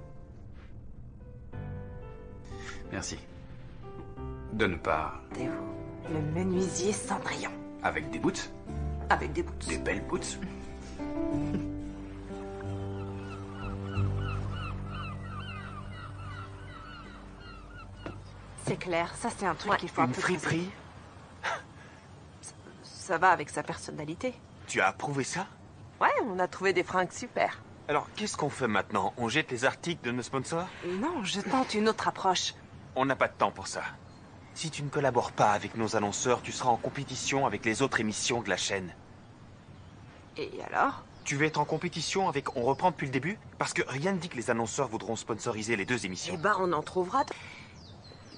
Merci. De ne pas... Et vous, le menuisier Cendrillon. Avec des boots. Avec des boots. Des belles boots. C'est clair, ça c'est un truc qu'il faut un Une peu friperie? Ça va avec sa personnalité. Tu as approuvé ça? Ouais, on a trouvé des fringues super. Alors, qu'est-ce qu'on fait maintenant? On jette les articles de nos sponsors? Non, je tente une autre approche. On n'a pas de temps pour ça. Si tu ne collabores pas avec nos annonceurs, tu seras en compétition avec les autres émissions de la chaîne. Et alors? Tu veux être en compétition avec On reprend depuis le début? Parce que rien ne dit que les annonceurs voudront sponsoriser les deux Eh émissions. ben, on en trouvera.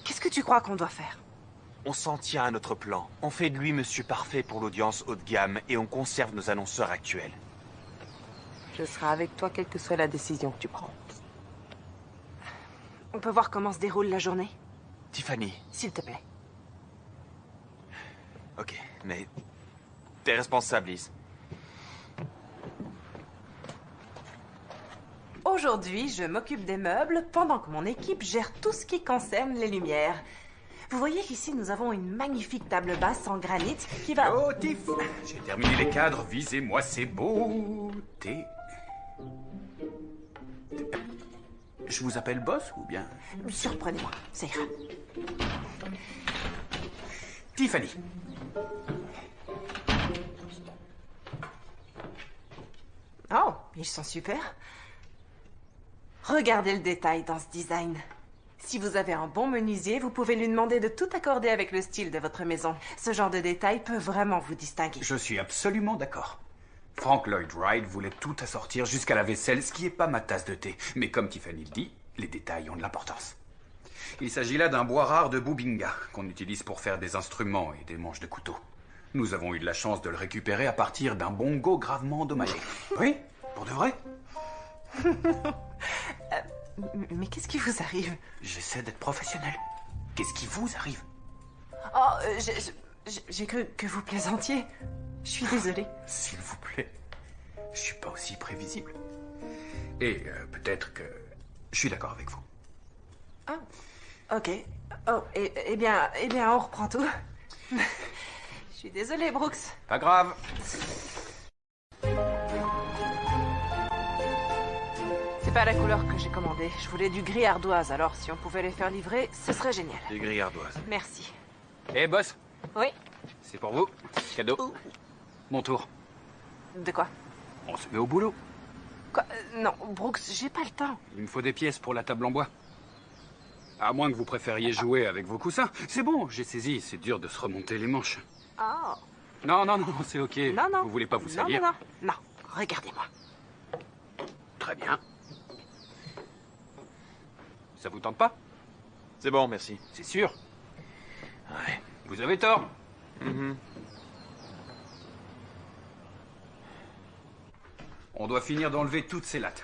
Qu'est-ce que tu crois qu'on doit faire? On s'en tient à notre plan. On fait de lui Monsieur Parfait pour l'audience haut de gamme et on conserve nos annonceurs actuels. Je serai avec toi quelle que soit la décision que tu prends. On peut voir comment se déroule la journée? Tiffany. S'il te plaît. Ok, mais... T'es responsable, Liz. Aujourd'hui, je m'occupe des meubles pendant que mon équipe gère tout ce qui concerne les lumières. Vous voyez qu'ici, nous avons une magnifique table basse en granit qui va... Oh, Tiff, j'ai terminé les cadres, visez-moi ces beautés. Je vous appelle boss ou bien... Surprenez-moi, ça ira. Tiffany. Oh, ils sont super. Regardez le détail dans ce design. Si vous avez un bon menuisier, vous pouvez lui demander de tout accorder avec le style de votre maison. Ce genre de détail peut vraiment vous distinguer. Je suis absolument d'accord. Frank Lloyd Wright voulait tout assortir jusqu'à la vaisselle, ce qui n'est pas ma tasse de thé. Mais comme Tiffany le dit, les détails ont de l'importance. Il s'agit là d'un bois rare de Bubinga, qu'on utilise pour faire des instruments et des manches de couteau. Nous avons eu de la chance de le récupérer à partir d'un bongo gravement endommagé. Oui, pour de vrai. Mais qu'est-ce qui vous arrive? J'essaie d'être professionnel. Qu'est-ce qui vous arrive? Oh, j'ai cru que vous plaisantiez. Je suis désolée. S'il vous plaît, je suis pas aussi prévisible. Et peut-être que je suis d'accord avec vous. Ah, ok. Oh, eh bien, on reprend tout. Je suis désolée, Brooks. Pas grave. C'est pas la couleur que j'ai commandée. Je voulais du gris ardoise, alors si on pouvait les faire livrer, ce serait génial. Du gris ardoise. Merci. Eh, boss, Oui? c'est pour vous. Cadeau. Mon tour. De quoi? On se met au boulot. Quoi? Non, Brooks, j'ai pas le temps. Il me faut des pièces pour la table en bois. À moins que vous préfériez jouer avec vos coussins. C'est bon, j'ai saisi. C'est dur de se remonter les manches. Oh. Non, c'est ok. Non. Vous voulez pas vous salir? Non, regardez-moi. Très bien. Ça vous tente pas? C'est bon, merci. C'est sûr. Ouais. Vous avez tort. On doit finir d'enlever toutes ces lattes.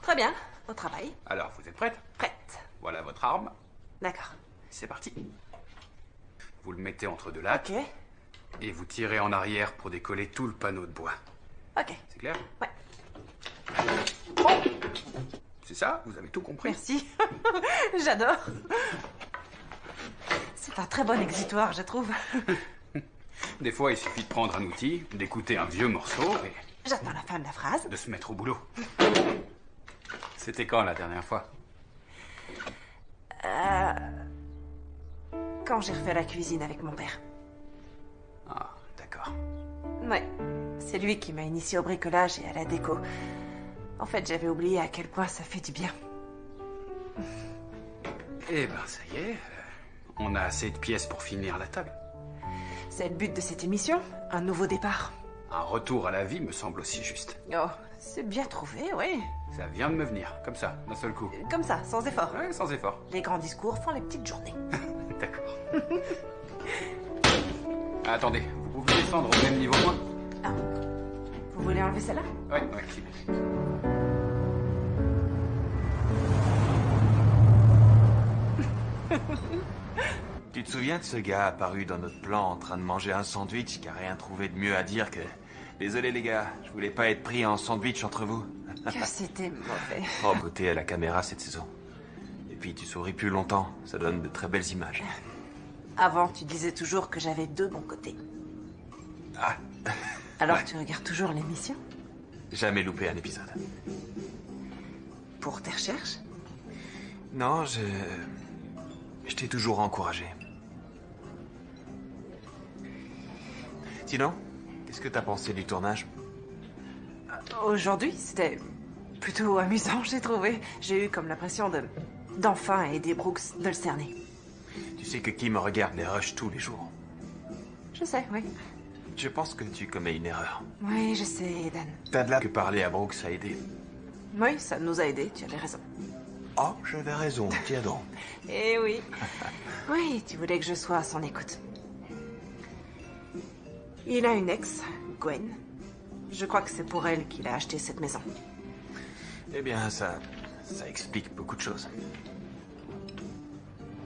Très bien, au travail. Alors, vous êtes prête? Prête. Voilà votre arme. D'accord. C'est parti. Vous le mettez entre deux lattes Ok. et vous tirez en arrière pour décoller tout le panneau de bois. Ok. C'est clair? Ouais. C'est ça? Vous avez tout compris? Merci. J'adore. C'est un très bon exutoire, je trouve. Des fois, il suffit de prendre un outil, d'écouter un vieux morceau et J'attends la fin de la phrase. de se mettre au boulot. C'était quand la dernière fois? Quand j'ai refait la cuisine avec mon père. Ah, d'accord. Ouais. C'est lui qui m'a initié au bricolage et à la déco. En fait, j'avais oublié à quel point ça fait du bien. Eh ben, ça y est. On a assez de pièces pour finir la table. C'est le but de cette émission, un nouveau départ. Un retour à la vie me semble aussi juste. Oh, c'est bien trouvé, oui. Ça vient de me venir, comme ça, d'un seul coup. Comme ça, sans effort. Ouais, sans effort. Les grands discours font les petites journées. D'accord. Attendez, vous pouvez descendre au même niveau que moi? Ah. Vous voulez enlever celle-là? Ouais, s'il vous plaît. Tu te souviens de ce gars apparu dans notre plan en train de manger un sandwich qui a rien trouvé de mieux à dire que... Désolé les gars, je voulais pas être pris en sandwich entre vous. Que c'était mauvais. Oh, beauté à la caméra cette saison. Et puis tu souris plus longtemps, ça donne de très belles images. Avant, tu disais toujours que j'avais deux bons côtés. Ah, Alors ouais. tu regardes toujours l'émission? Jamais loupé un épisode. Pour tes recherches? Non, je t'ai toujours encouragé. Sinon, qu'est-ce que t'as pensé du tournage? Aujourd'hui, c'était plutôt amusant, j'ai trouvé. J'ai eu comme l'impression d'enfin aider Brooks de le cerner. Tu sais que Kim regarde les rushs tous les jours. Je sais, oui. Je pense que tu commets une erreur. Oui, je sais, Eden. T'as de là que parler à Brooks a aidé. Oui, ça nous a aidés, tu avais raison. Oh, j'avais raison, tiens donc. Eh oui. Oui, tu voulais que je sois à son écoute. Il a une ex, Gwen. Je crois que c'est pour elle qu'il a acheté cette maison. Eh bien, ça explique beaucoup de choses.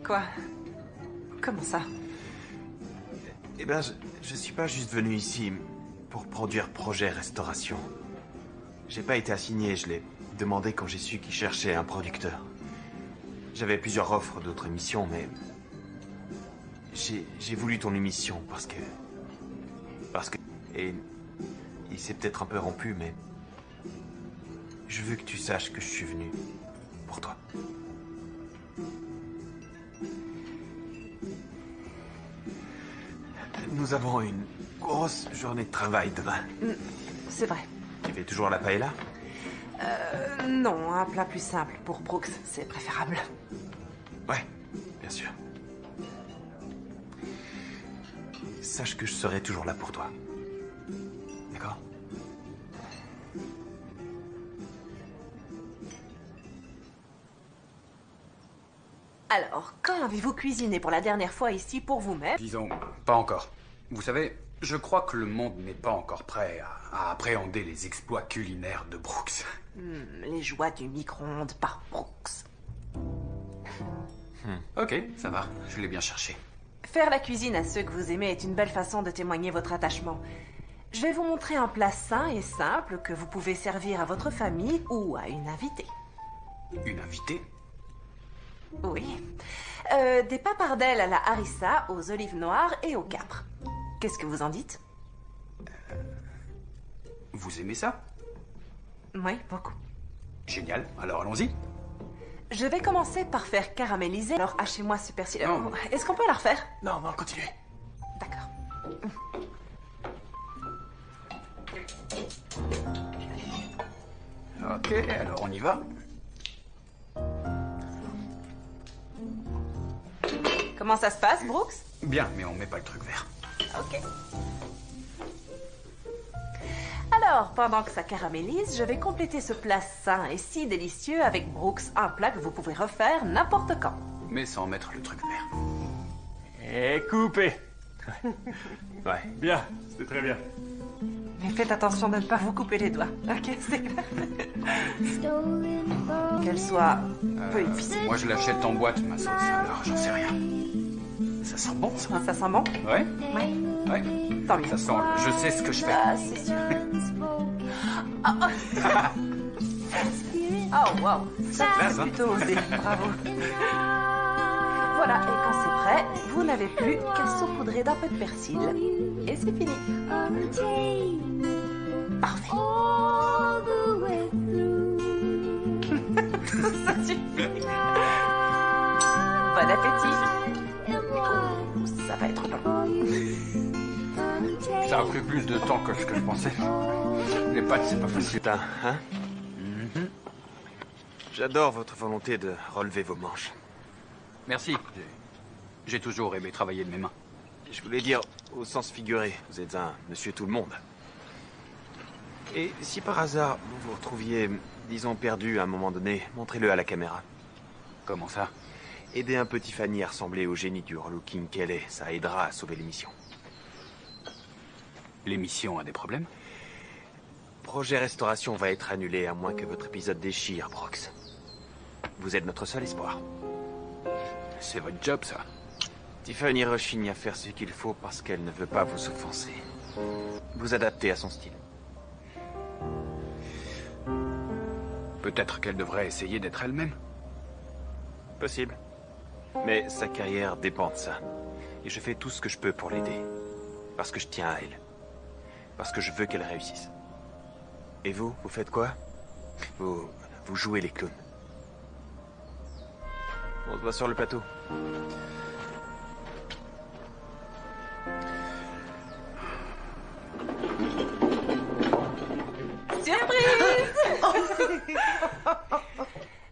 Quoi? Comment ça? Eh ben, je suis pas juste venu ici pour produire projet restauration. J'ai pas été assigné, je l'ai demandé quand j'ai su qu'ils cherchaient un producteur. J'avais plusieurs offres d'autres émissions, mais... J'ai voulu ton émission parce que... Et... Il s'est peut-être un peu rompu, mais... Je veux que tu saches que je suis venu pour toi. Nous avons une grosse journée de travail demain. C'est vrai. Tu fais toujours la paella? Non, un plat plus simple pour Brooks, c'est préférable. Ouais, bien sûr. Sache que je serai toujours là pour toi. D'accord? Alors, quand avez-vous cuisiné pour la dernière fois ici pour vous-même? Disons, pas encore. Vous savez, je crois que le monde n'est pas encore prêt à appréhender les exploits culinaires de Brooks. Les joies du micro-ondes par Brooks. Ok, ça va, je l'ai bien cherché. Faire la cuisine à ceux que vous aimez est une belle façon de témoigner votre attachement. Je vais vous montrer un plat sain et simple que vous pouvez servir à votre famille ou à une invitée. Une invitée? Oui. Des papardelles à la harissa, aux olives noires et au capre. Qu'est-ce que vous en dites? Vous aimez ça? Oui, beaucoup. Génial, alors allons-y. Je vais commencer par faire caraméliser. Alors, hachez-moi ce persil. Non. Est-ce qu'on peut la refaire? Non, continuez. D'accord. Ok, alors on y va. Comment ça se passe, Brooks? Bien, mais on met pas le truc vert. Ok. Alors, pendant que ça caramélise, je vais compléter ce plat sain et si délicieux avec Brooks, un plat que vous pouvez refaire n'importe quand. Mais sans mettre le truc vert. Et coupé. Ouais. Bien, c'était très bien. Mais faites attention de ne pas vous couper les doigts. Ok, c'est clair. Qu'elle soit peu épicée. Moi je l'achète en boîte, ma sauce, alors j'en sais rien. Ça sent bon, ça? Ça sent bon? Ouais? Ouais. Ouais. Tant mieux. Ça sent... Je sais ce que je fais. Ah, c'est sûr. Oh, wow. Ça, classe, c'est hein? plutôt osé. Bravo. Voilà, et quand c'est prêt, vous n'avez plus qu'à saupoudrer d'un peu de persil. Et c'est fini. Parfait. Ça suffit. Bon appétit. Ça va être bon. Ça a pris plus de temps que ce que je pensais. Les pâtes, c'est pas facile. Putain, hein? J'adore votre volonté de relever vos manches. Merci. J'ai toujours aimé travailler de mes mains. Je voulais dire, au sens figuré, vous êtes un monsieur tout le monde. Et si par hasard, vous vous retrouviez, disons, perdu à un moment donné, montrez-le à la caméra. Comment ça? Aider un petit Fanny à ressembler au génie du relooking qu'elle est, ça aidera à sauver l'émission. L'émission a des problèmes? Projet Restauration va être annulé à moins que votre épisode déchire, Brooks. Vous êtes notre seul espoir. C'est votre job, ça. Tiffany rechigne à faire ce qu'il faut parce qu'elle ne veut pas vous offenser. Vous adaptez à son style. Peut-être qu'elle devrait essayer d'être elle-même. Possible. Mais sa carrière dépend de ça. Et je fais tout ce que je peux pour l'aider. Parce que je tiens à elle. Parce que je veux qu'elle réussisse. Et vous faites quoi? Vous jouez les clowns. On se voit sur le plateau. Surprise!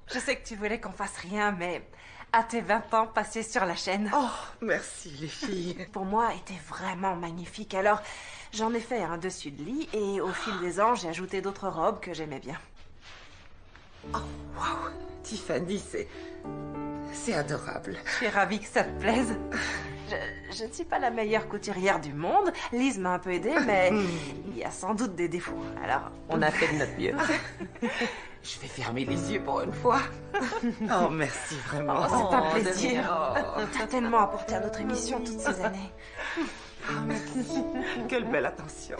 Je sais que tu voulais qu'on fasse rien, mais à tes 20 ans passés sur la chaîne, Oh, merci les filles. pour moi, était vraiment magnifique. Alors, j'en ai fait un dessus de lit et au fil des ans, j'ai ajouté d'autres robes que j'aimais bien. Oh, wow. Tiffany, c'est adorable. Je suis ravie que ça te plaise. Je ne suis pas la meilleure couturière du monde. Lise m'a un peu aidée, mais il y a sans doute des défauts. Alors, on a fait de notre mieux. Je vais fermer les yeux pour une fois. Oh, merci vraiment. Oh, c'est un plaisir. T'as tellement apporté à notre émission toutes ces années. Quelle belle attention.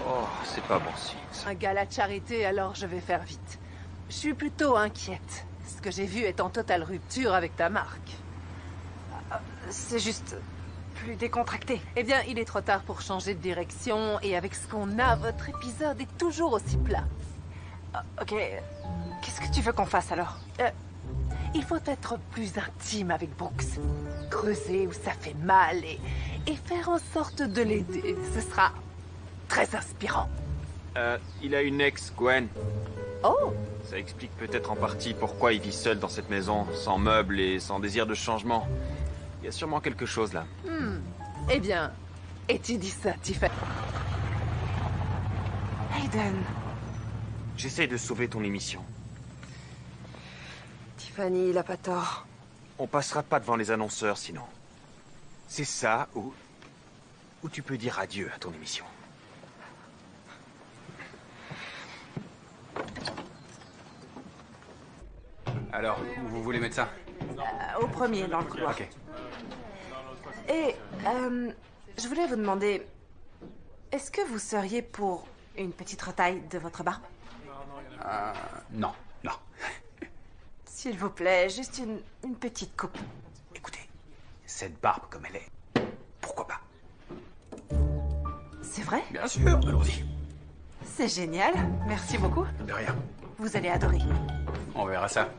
Oh, c'est pas bon signe. ça. Un gala de charité, alors je vais faire vite. Je suis plutôt inquiète. Ce que j'ai vu est en totale rupture avec ta marque. C'est juste plus décontracté. Eh bien, il est trop tard pour changer de direction, et avec ce qu'on a, votre épisode est toujours aussi plat. Ok, qu'est-ce que tu veux qu'on fasse alors? Il faut être plus intime avec Brooks. Creuser où ça fait mal et faire en sorte de l'aider. Ce sera très inspirant. Il a une ex, Gwen. Oh! Ça explique peut-être en partie pourquoi il vit seul dans cette maison, sans meubles et sans désir de changement. Il y a sûrement quelque chose là. Eh bien, étudie ça, Tiffany. Hayden, J'essaie de sauver ton émission. Tiffany, il a pas tort. On passera pas devant les annonceurs sinon. C'est ça ou tu peux dire adieu à ton émission. Alors, où vous voulez mettre ça? Au premier, dans le couloir. Ok. Et, je voulais vous demander, est-ce que vous seriez pour une petite retaille de votre barbe? Non, non. S'il vous plaît, juste une petite coupe. Écoutez, cette barbe comme elle est, pourquoi pas? C'est vrai? Bien sûr, allons-y. C'est génial. Merci beaucoup. De rien. Vous allez adorer. On verra ça.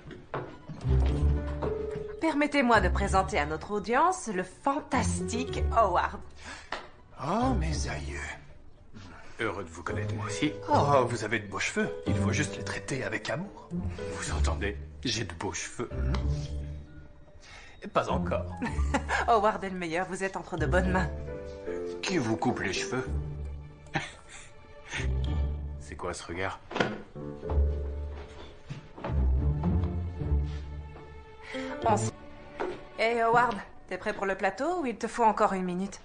Permettez-moi de présenter à notre audience le fantastique Howard. Oh, mes aïeux. Heureux de vous connaître, moi aussi. Oh, vous avez de beaux cheveux. Il faut juste les traiter avec amour. Vous entendez? J'ai de beaux cheveux. Et pas encore. Howard est le meilleur, vous êtes entre de bonnes mains. Qui vous coupe les cheveux? C'est quoi ce regard? Hey Howard, t'es prêt pour le plateau ou il te faut encore une minute?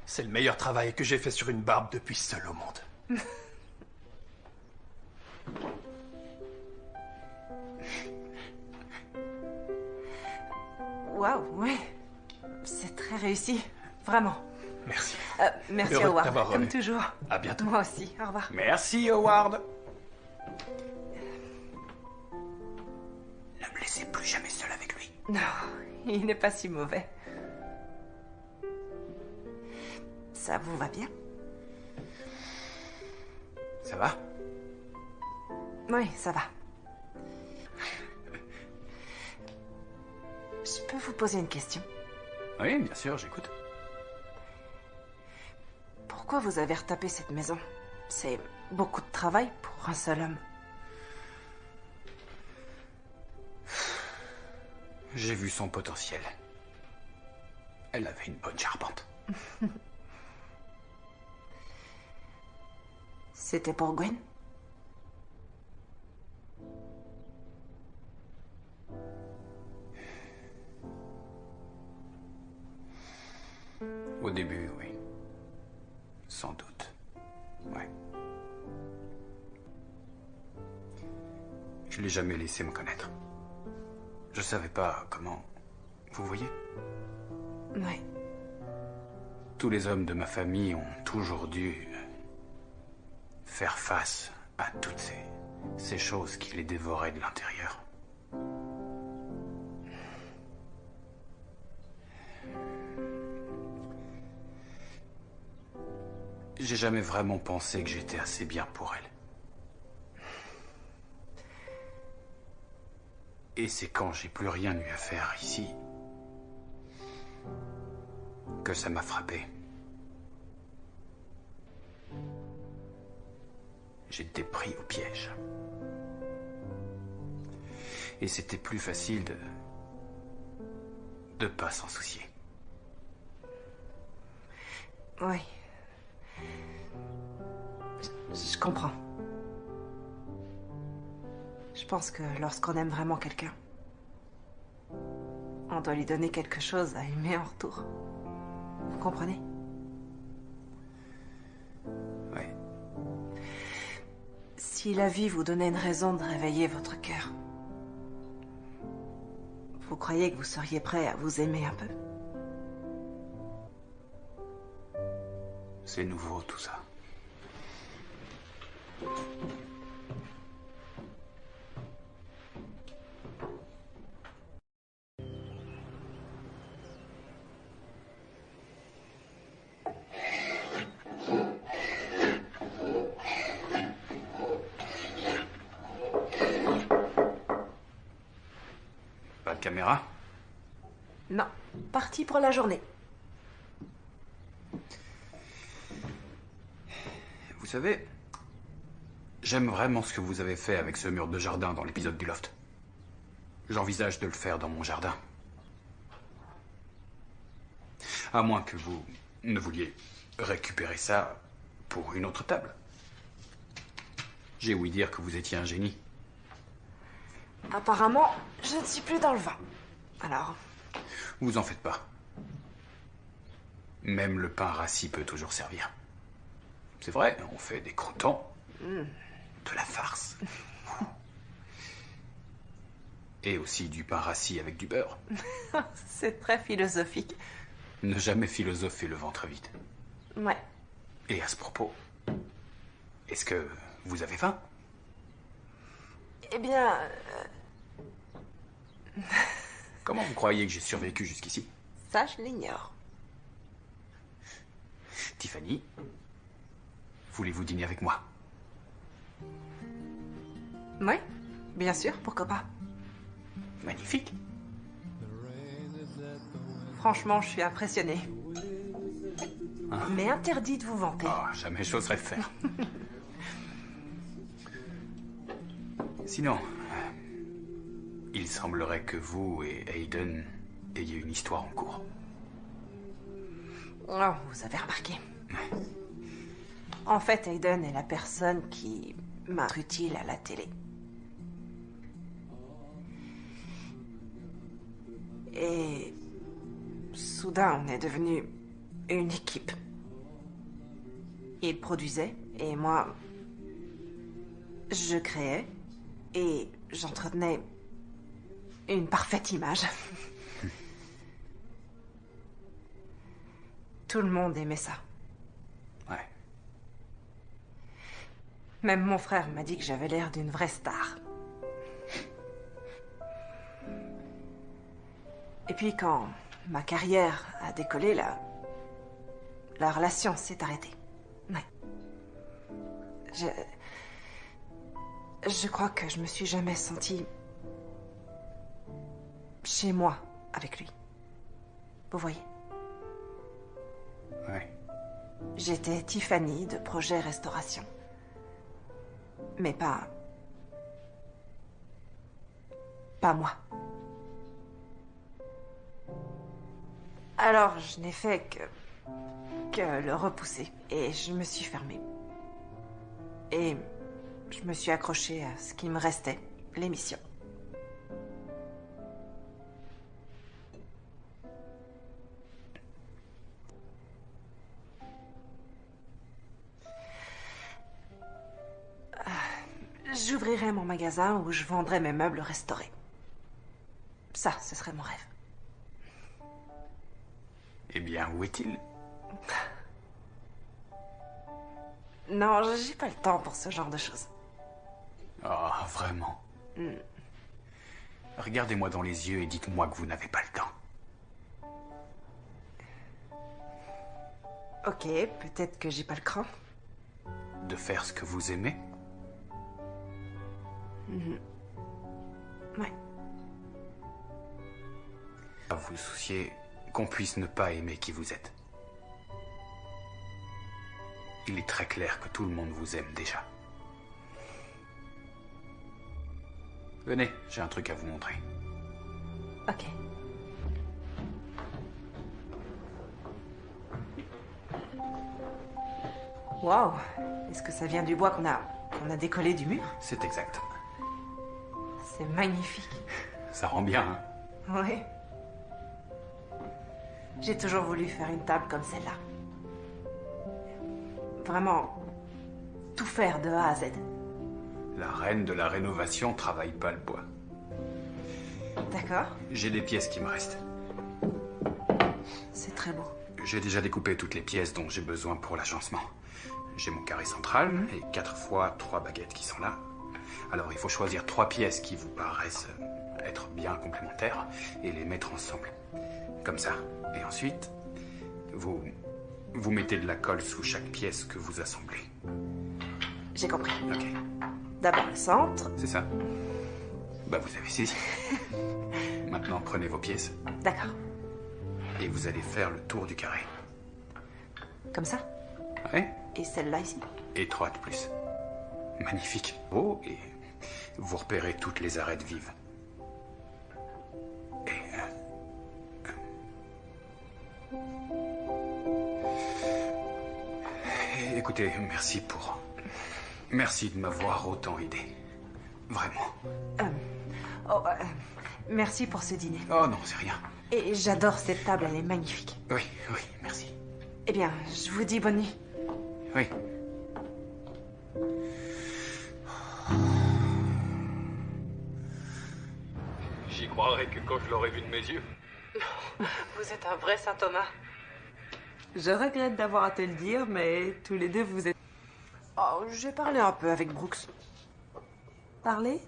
C'est le meilleur travail que j'ai fait sur une barbe depuis seul au monde. Waouh, oui. C'est très réussi. Vraiment. Merci. Merci Heureux de Howard, t'avoir comme revu. toujours. À bientôt. Moi aussi, au revoir. Merci, Howard. Ne me laissez plus jamais seul avec lui. Non, il n'est pas si mauvais. Ça vous va bien? Ça va? Oui, ça va. Je peux vous poser une question? Oui, bien sûr, j'écoute. Pourquoi vous avez retapé cette maison? C'est beaucoup de travail pour un seul homme. J'ai vu son potentiel. Elle avait une bonne charpente. C'était pour Gwen? Au début, oui. Sans doute. Ouais. Je l'ai jamais laissé me connaître. Je savais pas comment... Vous voyez? Oui. Tous les hommes de ma famille ont toujours dû faire face à toutes ces choses qui les dévoraient de l'intérieur. J'ai jamais vraiment pensé que j'étais assez bien pour elle. Et c'est quand j'ai plus rien eu à faire ici que ça m'a frappé. J'ai été pris au piège. Et c'était plus facile de pas s'en soucier. Oui. Je comprends. Je pense que lorsqu'on aime vraiment quelqu'un, on doit lui donner quelque chose à aimer en retour. Vous comprenez? Oui. Si la vie vous donnait une raison de réveiller votre cœur, vous croyez que vous seriez prêt à vous aimer un peu? C'est nouveau tout ça. Pas de caméra? Non, parti pour la journée. Vous savez, j'aime vraiment ce que vous avez fait avec ce mur de jardin dans l'épisode du loft. J'envisage de le faire dans mon jardin. À moins que vous ne vouliez récupérer ça pour une autre table. J'ai ouï dire que vous étiez un génie. Apparemment, je ne suis plus dans le vin. Alors, Vous en faites pas. Même le pain rassis peut toujours servir. C'est vrai, on fait des croûtons. De la farce. Et aussi du pain rassis avec du beurre. c'est très philosophique. Ne jamais philosopher le ventre vide. Ouais. Et à ce propos, est-ce que vous avez faim? Eh bien, Comment vous croyez que j'ai survécu jusqu'ici? ça, je l'ignore. Tiffany, voulez-vous dîner avec moi? Oui, bien sûr, pourquoi pas. Magnifique. Franchement, je suis impressionnée. Mais interdit de vous vanter. Ah, jamais j'oserais le faire. Sinon, il semblerait que vous et Aiden ayez une histoire en cours. Oh, vous avez remarqué. En fait, Aiden est la personne qui m'a utile à la télé. Et soudain, on est devenu une équipe. Il produisait et moi, je créais et j'entretenais une parfaite image. Tout le monde aimait ça. Ouais. Même mon frère m'a dit que j'avais l'air d'une vraie star. Et puis quand ma carrière a décollé, la relation s'est arrêtée. Ouais. Je crois que je me suis jamais sentie chez moi avec lui. Vous voyez? Ouais. J'étais Tiffany de Projet Restauration. Mais pas moi. Alors, je n'ai fait que le repousser. Et je me suis fermée. Et je me suis accrochée à ce qui me restait, l'émission. J'ouvrirais mon magasin où je vendrais mes meubles restaurés. Ça, ce serait mon rêve. Eh bien, où est-il? Non, j'ai pas le temps pour ce genre de choses. Ah, vraiment? Regardez-moi dans les yeux et dites-moi que vous n'avez pas le temps. Ok, peut-être que j'ai pas le cran. De faire ce que vous aimez? Ouais. À vous soucier qu'on puisse ne pas aimer qui vous êtes. Il est très clair que tout le monde vous aime déjà. Venez, j'ai un truc à vous montrer. Ok. Wow. Est-ce que ça vient du bois qu'on a décollé du mur? C'est exact. C'est magnifique. Ça rend bien, hein? Oui. J'ai toujours voulu faire une table comme celle-là. Vraiment, tout faire de A à Z. La reine de la rénovation travaille pas le bois. D'accord. J'ai des pièces qui me restent. C'est très beau. J'ai déjà découpé toutes les pièces dont j'ai besoin pour l'agencement. J'ai mon carré central et 4 fois 3 baguettes qui sont là. Alors il faut choisir 3 pièces qui vous paraissent être bien complémentaires et les mettre ensemble. Comme ça. Et ensuite, vous mettez de la colle sous chaque pièce que vous assemblez. J'ai compris. Ok. D'abord le centre. C'est ça. Bah vous avez saisi. Maintenant prenez vos pièces D'accord. et vous allez faire le tour du carré. Comme ça. Ouais. Et celle-là ici. Étroite plus. Magnifique. Beau et vous repérez toutes les arêtes vives. Et écoutez, merci de m'avoir autant aidé. Vraiment. Merci pour ce dîner. Oh non, c'est rien. Et j'adore cette table, elle est magnifique. Oui, merci. Eh bien, je vous dis bonne nuit. Oui. J'y croirais que quand je l'aurais vu de mes yeux. Vous êtes un vrai Saint Thomas. Je regrette d'avoir à te le dire, mais tous les deux vous êtes... Oh, j'ai parlé un peu avec Brooks. Parlé?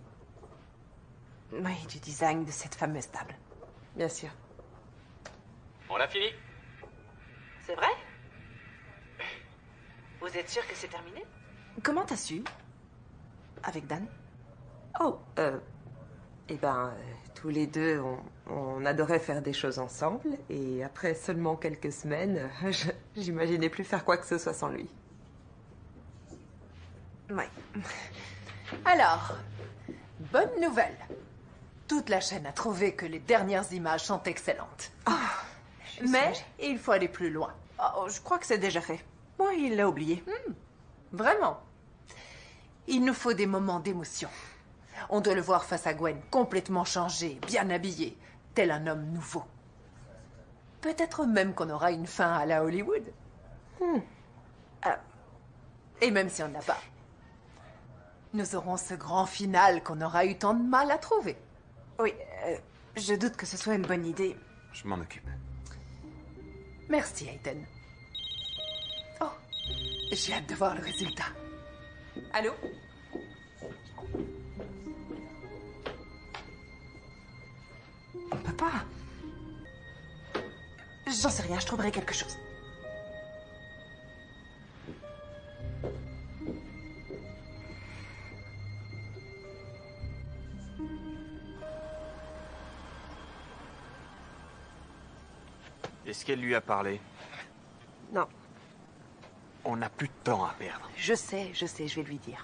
Oui, du design de cette fameuse table. Bien sûr. On a fini? C'est vrai? Vous êtes sûr que c'est terminé? Comment t'as su? Avec Dan? Oh, eh ben, tous les deux, on adorait faire des choses ensemble, et après seulement quelques semaines, j'imaginais plus faire quoi que ce soit sans lui. Oui. Alors, bonne nouvelle. Toute la chaîne a trouvé que les dernières images sont excellentes. Mais il faut aller plus loin. Oh, je crois que c'est déjà fait. Moi, il l'a oublié. Vraiment. Il nous faut des moments d'émotion. On doit le voir face à Gwen, complètement changé, bien habillé, tel un homme nouveau. Peut-être même qu'on aura une fin à la Hollywood. Et même si on n'a pas, nous aurons ce grand final qu'on aura eu tant de mal à trouver. Oui, je doute que ce soit une bonne idée. Je m'en occupe. Merci, Hayden. Oh, j'ai hâte de voir le résultat. Allô? On peut pas. J'en sais rien, je trouverai quelque chose. Est-ce qu'elle lui a parlé? Non. On n'a plus de temps à perdre. Je sais, je vais lui dire.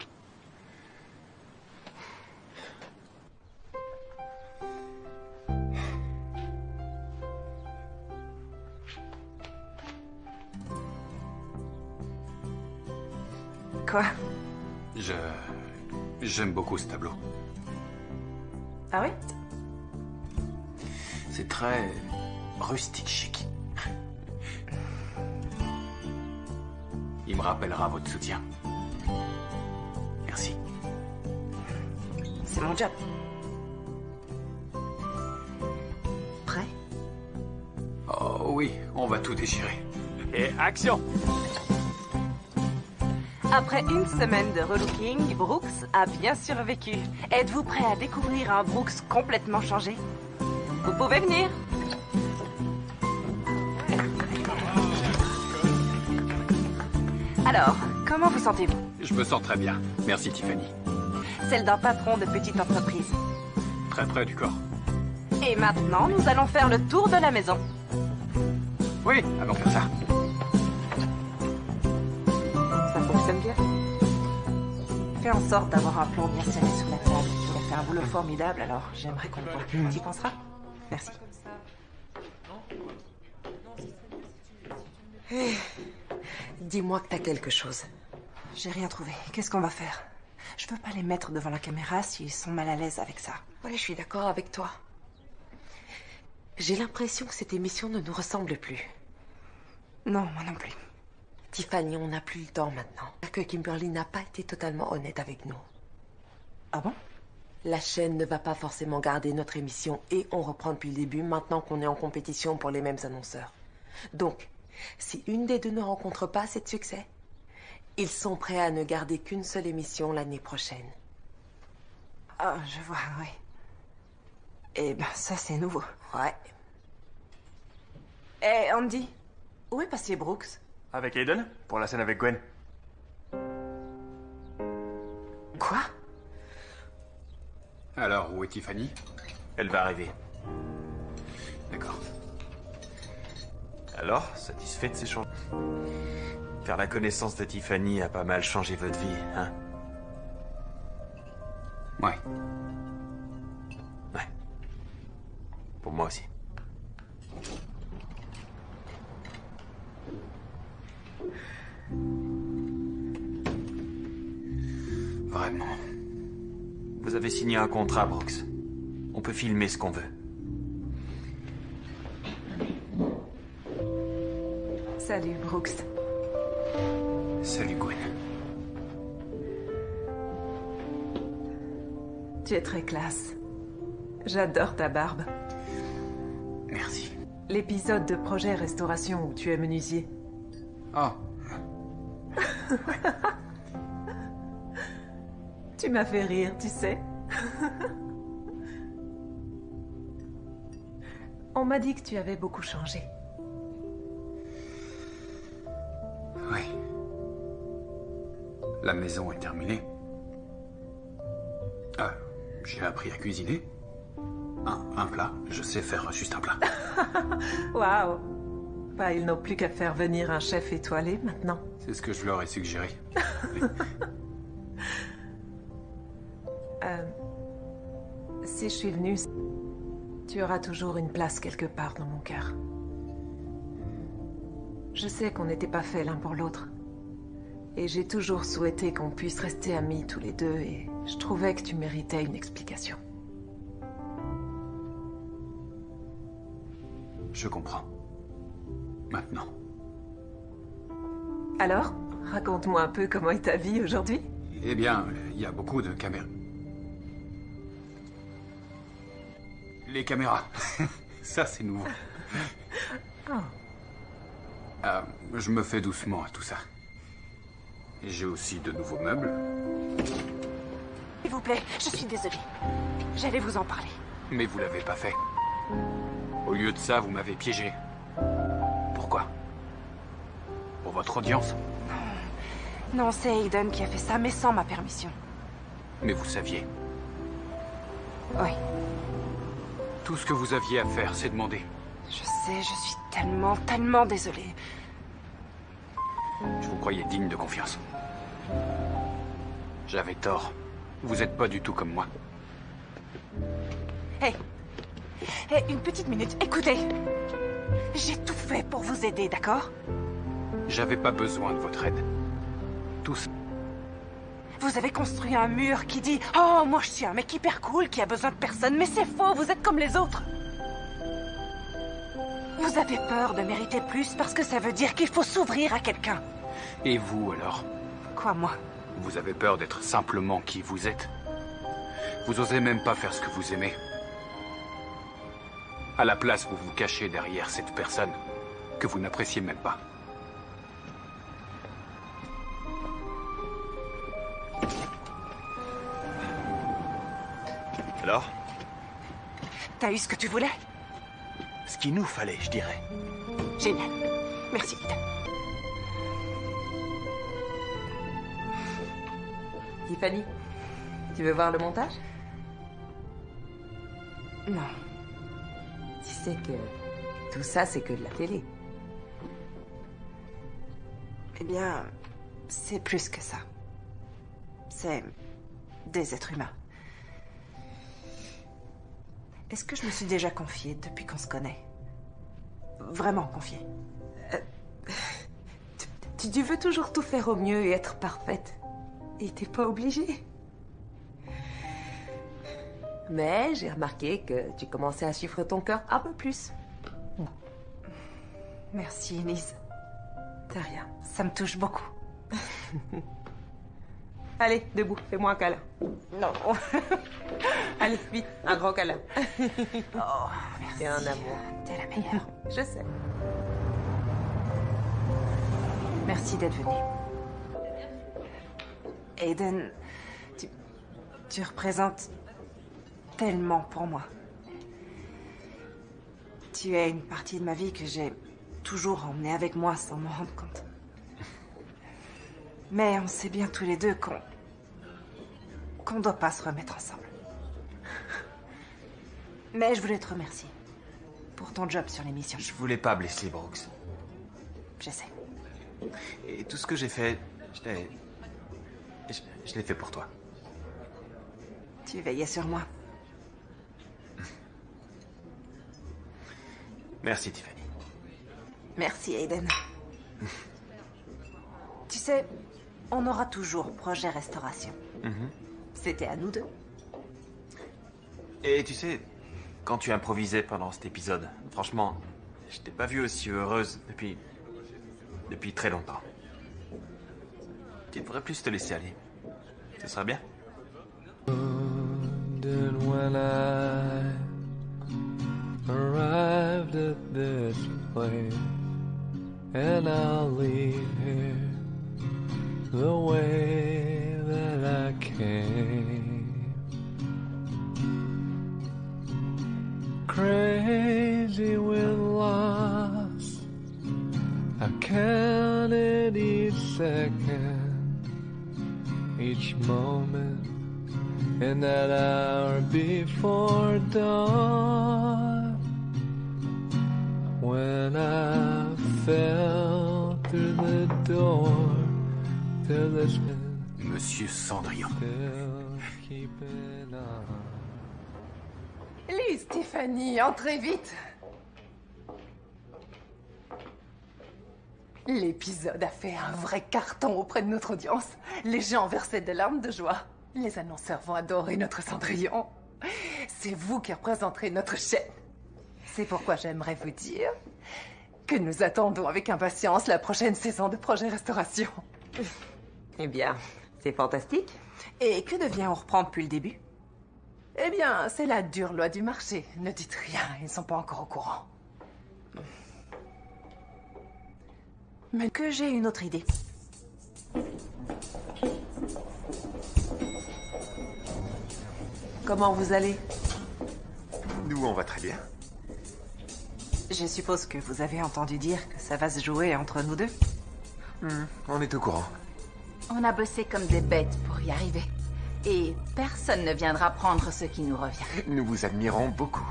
Quoi? J'aime beaucoup ce tableau. Ah oui? C'est très rustique chic. Il me rappellera votre soutien. Merci. C'est mon job. Prêt? Oh oui, on va tout déchirer. Et action! Après une semaine de relooking, Brooks a bien survécu. Êtes-vous prêt à découvrir un Brooks complètement changé? Vous pouvez venir. Alors, comment vous sentez-vous? Je me sens très bien. Merci Tiffany. Celle d'un patron de petite entreprise. Très près du corps. Et maintenant, nous allons faire le tour de la maison. Oui, allons faire ça. Ça fonctionne bien. Fais en sorte d'avoir un plan bien serré sur la table. Tu as fait un boulot formidable, alors j'aimerais qu'on le voit. Tu y penseras? Merci. Dis-moi que t'as quelque chose. J'ai rien trouvé. Qu'est-ce qu'on va faire? Je veux pas les mettre devant la caméra s'ils sont mal à l'aise avec ça. Ouais, je suis d'accord avec toi. J'ai l'impression que cette émission ne nous ressemble plus. Non, moi non plus. Tiffany, on n'a plus le temps maintenant. Que Kimberly n'a pas été totalement honnête avec nous. Ah bon? La chaîne ne va pas forcément garder notre émission et on reprend depuis le début maintenant qu'on est en compétition pour les mêmes annonceurs. Donc, si une des deux ne rencontre pas assez de succès, ils sont prêts à ne garder qu'une seule émission l'année prochaine. Ah, je vois, oui. Eh ben, ça, c'est nouveau. Ouais. Eh, Andy, où est passé Brooks? Avec Aiden, pour la scène avec Gwen. Quoi? Alors, où est Tiffany? Elle va arriver. D'accord. Alors, satisfait de ces changements? Faire la connaissance de Tiffany a pas mal changé votre vie, hein? Ouais. Ouais. Pour moi aussi. Vraiment. Vous avez signé un contrat, Brooks. On peut filmer ce qu'on veut. Salut, Brooks. Salut, Gwen. Tu es très classe. J'adore ta barbe. Merci. L'épisode de Projet Restauration où tu es menuisier. Oh. Tu m'as fait rire, tu sais. On m'a dit que tu avais beaucoup changé. Oui. La maison est terminée. J'ai appris à cuisiner. Un plat. Je sais faire juste un plat. Waouh! Bah, ils n'ont plus qu'à faire venir un chef étoilé maintenant. C'est ce que je leur ai suggéré. Si je suis venue, tu auras toujours une place quelque part dans mon cœur. Je sais qu'on n'était pas faits l'un pour l'autre. Et j'ai toujours souhaité qu'on puisse rester amis tous les deux et je trouvais que tu méritais une explication. Je comprends. Maintenant. Alors, raconte-moi un peu comment est ta vie aujourd'hui? Eh bien, il y a beaucoup de caméras. Les caméras. Ça, c'est nouveau. Je me fais doucement à tout ça. J'ai aussi de nouveaux meubles. S'il vous plaît, je suis désolée. J'allais vous en parler. Mais vous l'avez pas fait. Au lieu de ça, vous m'avez piégé. Pourquoi? Pour votre audience? Non, c'est Aiden qui a fait ça, mais sans ma permission. Mais vous saviez. Oui. Tout ce que vous aviez à faire, c'est demander. Je sais, je suis tellement désolée. Je vous croyais digne de confiance. J'avais tort. Vous êtes pas du tout comme moi. Hé, une petite minute, écoutez. J'ai tout fait pour vous aider, d'accord? J'avais pas besoin de votre aide. Tous. Vous avez construit un mur qui dit « Oh, moi je suis un mec hyper cool qui a besoin de personne, mais c'est faux, vous êtes comme les autres !» Vous avez peur de mériter plus parce que ça veut dire qu'il faut s'ouvrir à quelqu'un. Et vous, alors? Quoi, moi? Vous avez peur d'être simplement qui vous êtes? Vous osez même pas faire ce que vous aimez. À la place, vous vous cachez derrière cette personne que vous n'appréciez même pas. Alors? T'as eu ce que tu voulais? Ce qu'il nous fallait, je dirais. Génial. Merci, Ida. Tiffany, tu veux voir le montage? Non. Tu sais que tout ça, c'est que de la télé. Eh bien, c'est plus que ça. C'est des êtres humains. Est-ce que je me suis déjà confiée depuis qu'on se connaît? Vraiment confiée? Tu veux toujours tout faire au mieux et être parfaite. Et t'es pas obligée. Mais j'ai remarqué que tu commençais à suivre ton cœur un peu plus. Merci, Enise. C'est rien. Ça me touche beaucoup. Allez, debout, fais-moi un câlin. Non. Allez, vite, un grand câlin. Oh, merci. Et un amour. T'es la meilleure. Je sais. Merci d'être venu. Aiden, tu représentes tellement pour moi. Tu es une partie de ma vie que j'ai toujours emmenée avec moi sans m'en rendre compte. Mais on sait bien tous les deux qu'on doit pas se remettre ensemble. Mais je voulais te remercier pour ton job sur l'émission. Je voulais pas blesser Brooks. Je sais. Et tout ce que j'ai fait, je l'ai fait pour toi. Tu veillais sur moi. Merci, Tiffany. Merci, Aiden. Tu sais, on aura toujours projet restauration. C'était à nous deux. Et tu sais, quand tu improvisais pendant cet épisode, franchement, je t'ai pas vue aussi heureuse depuis très longtemps. Tu devrais plus te laisser aller. Ce serait bien. When I arrived at this place, and I'll leave here the way that I came. Crazy with loss, I counted each second, each moment. In that hour before dawn, when I fell through the door to this Monsieur Cendrillon. still keeping on. Lise, Stéphanie, entrez vite. L'épisode a fait un vrai carton auprès de notre audience. Les gens versaient des larmes de joie. Les annonceurs vont adorer notre Cendrillon. C'est vous qui représenterez notre chaîne. C'est pourquoi j'aimerais vous dire que nous attendons avec impatience la prochaine saison de Projet Restauration. Eh bien, c'est fantastique. Et que devient On reprend depuis le début? Eh bien, c'est la dure loi du marché. Ne dites rien, ils ne sont pas encore au courant. Mais que j'ai une autre idée. Comment vous allez? Nous, on va très bien. Je suppose que vous avez entendu dire que ça va se jouer entre nous deux. On est au courant. On a bossé comme des bêtes pour y arriver. Et personne ne viendra prendre ce qui nous revient. Nous vous admirons beaucoup.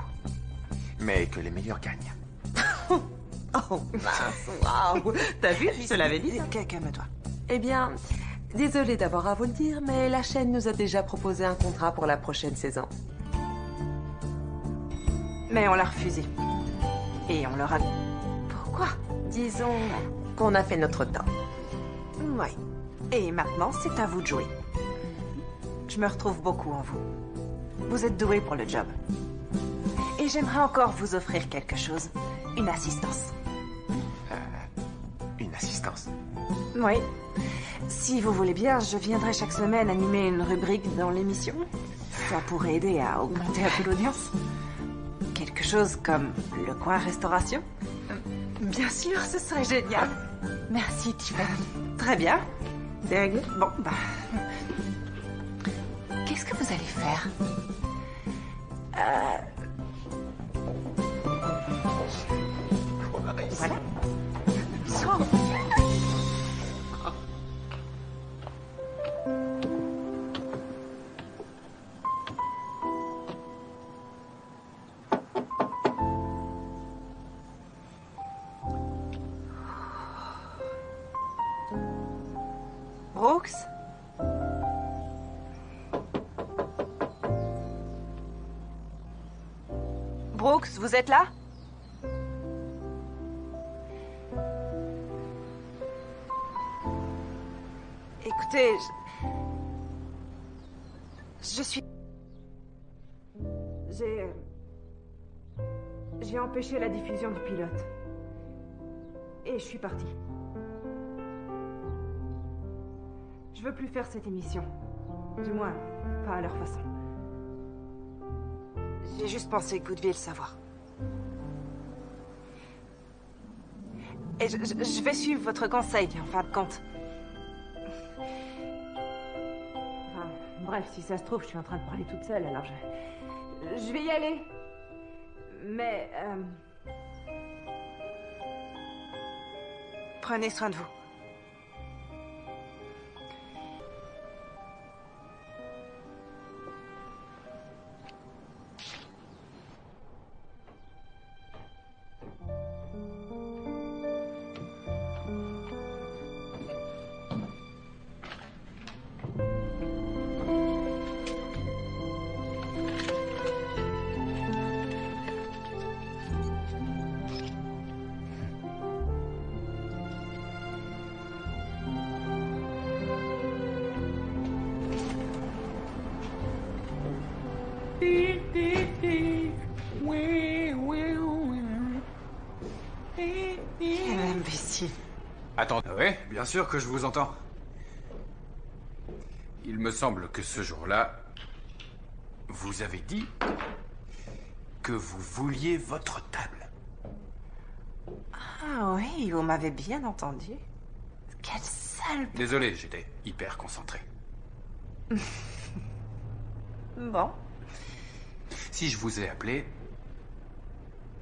Mais que les meilleurs gagnent. Oh mince, waouh. T'as vu, je te l'avais dit. Calme-toi. Eh bien, désolée d'avoir à vous le dire, mais la chaîne nous a déjà proposé un contrat pour la prochaine saison. Mais on l'a refusé. Et on leur a... Pourquoi? Disons qu'on a fait notre temps. Ouais. Et maintenant, c'est à vous de jouer. Je me retrouve beaucoup en vous. Vous êtes doués pour le job. Et j'aimerais encore vous offrir quelque chose. Une assistance. Une assistance. Oui. Si vous voulez bien, je viendrai chaque semaine animer une rubrique dans l'émission. Ça pourrait aider à augmenter un peu l'audience. Quelque chose comme le coin restauration. Bien sûr, ce serait génial. Merci, Tiffany. Très bien. C'est réglé? Bon, bah... Qu'est-ce que vous allez faire? Voilà. Brooks? Brooks, vous êtes là? Écoutez, je suis... J'ai empêché la diffusion du pilote. Et je suis partie. Je veux plus faire cette émission. Du moins, pas à leur façon. J'ai juste pensé que vous deviez le savoir. Et je vais suivre votre conseil, en fin de compte. Enfin, bref, si ça se trouve, je suis en train de parler toute seule, alors je vais y aller. Mais, Prenez soin de vous. Quel imbécile. Attends, ouais, bien sûr que je vous entends. Il me semble que ce jour-là, vous avez dit que vous vouliez votre table. Ah oui, vous m'avez bien entendu. Quelle sale... Désolé, j'étais hyper concentré. Bon. Si je vous ai appelé,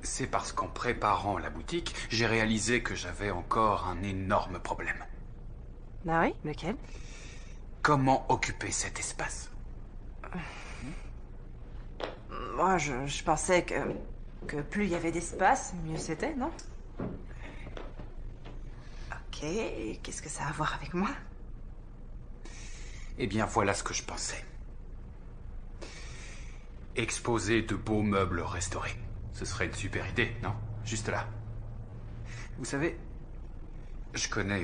c'est parce qu'en préparant la boutique, j'ai réalisé que j'avais encore un énorme problème. Ah oui, lequel? Comment occuper cet espace? Moi, je pensais que plus il y avait d'espace, mieux c'était, non? Ok, et qu'est-ce que ça a à voir avec moi? Eh bien, voilà ce que je pensais. Exposer de beaux meubles restaurés. Ce serait une super idée, non? Juste là. Vous savez, je connais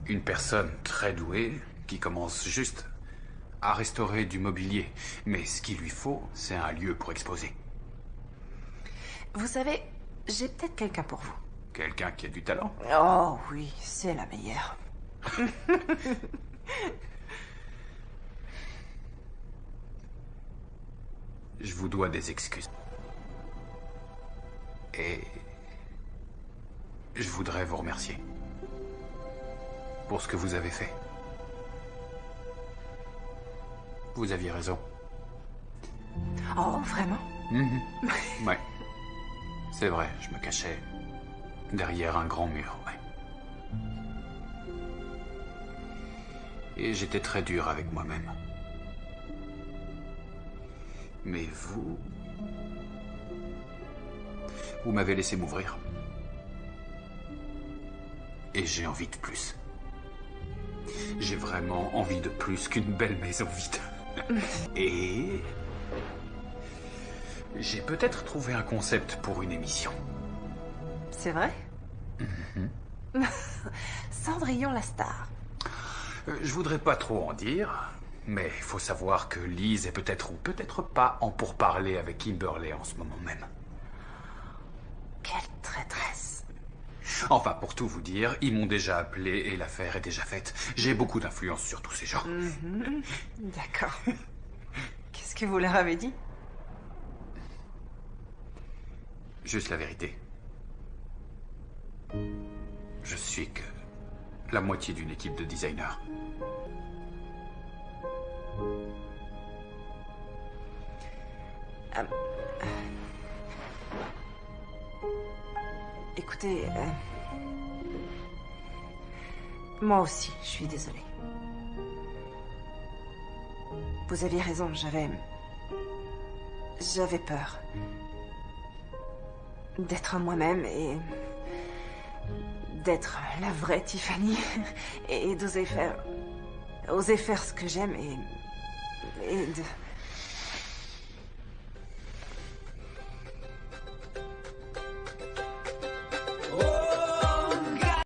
une personne très douée qui commence juste à restaurer du mobilier. Mais ce qu'il lui faut, c'est un lieu pour exposer. Vous savez, j'ai peut-être quelqu'un pour vous. Quelqu'un qui a du talent? Oh oui, c'est la meilleure. Je vous dois des excuses. Et je voudrais vous remercier pour ce que vous avez fait. Vous aviez raison. Oh, vraiment? Ouais. C'est vrai, je me cachais derrière un grand mur, ouais. Et j'étais très dur avec moi-même. Mais vous m'avez laissé m'ouvrir. Et j'ai envie de plus. J'ai vraiment envie de plus qu'une belle maison vide. Et j'ai peut-être trouvé un concept pour une émission. C'est vrai? Cendrillon la star. Je voudrais pas trop en dire, mais il faut savoir que Lise est peut-être ou peut-être pas en pourparlers avec Kimberly en ce moment même. Quelle traîtresse. Enfin, pour tout vous dire, ils m'ont déjà appelé et l'affaire est déjà faite. J'ai beaucoup d'influence sur tous ces gens. D'accord. Qu'est-ce que vous leur avez dit? Juste la vérité. Je suis que la moitié d'une équipe de designers. Écoutez, moi aussi, je suis désolée. Vous aviez raison, j'avais peur d'être moi-même et d'être la vraie Tiffany et d'oser faire ce que j'aime et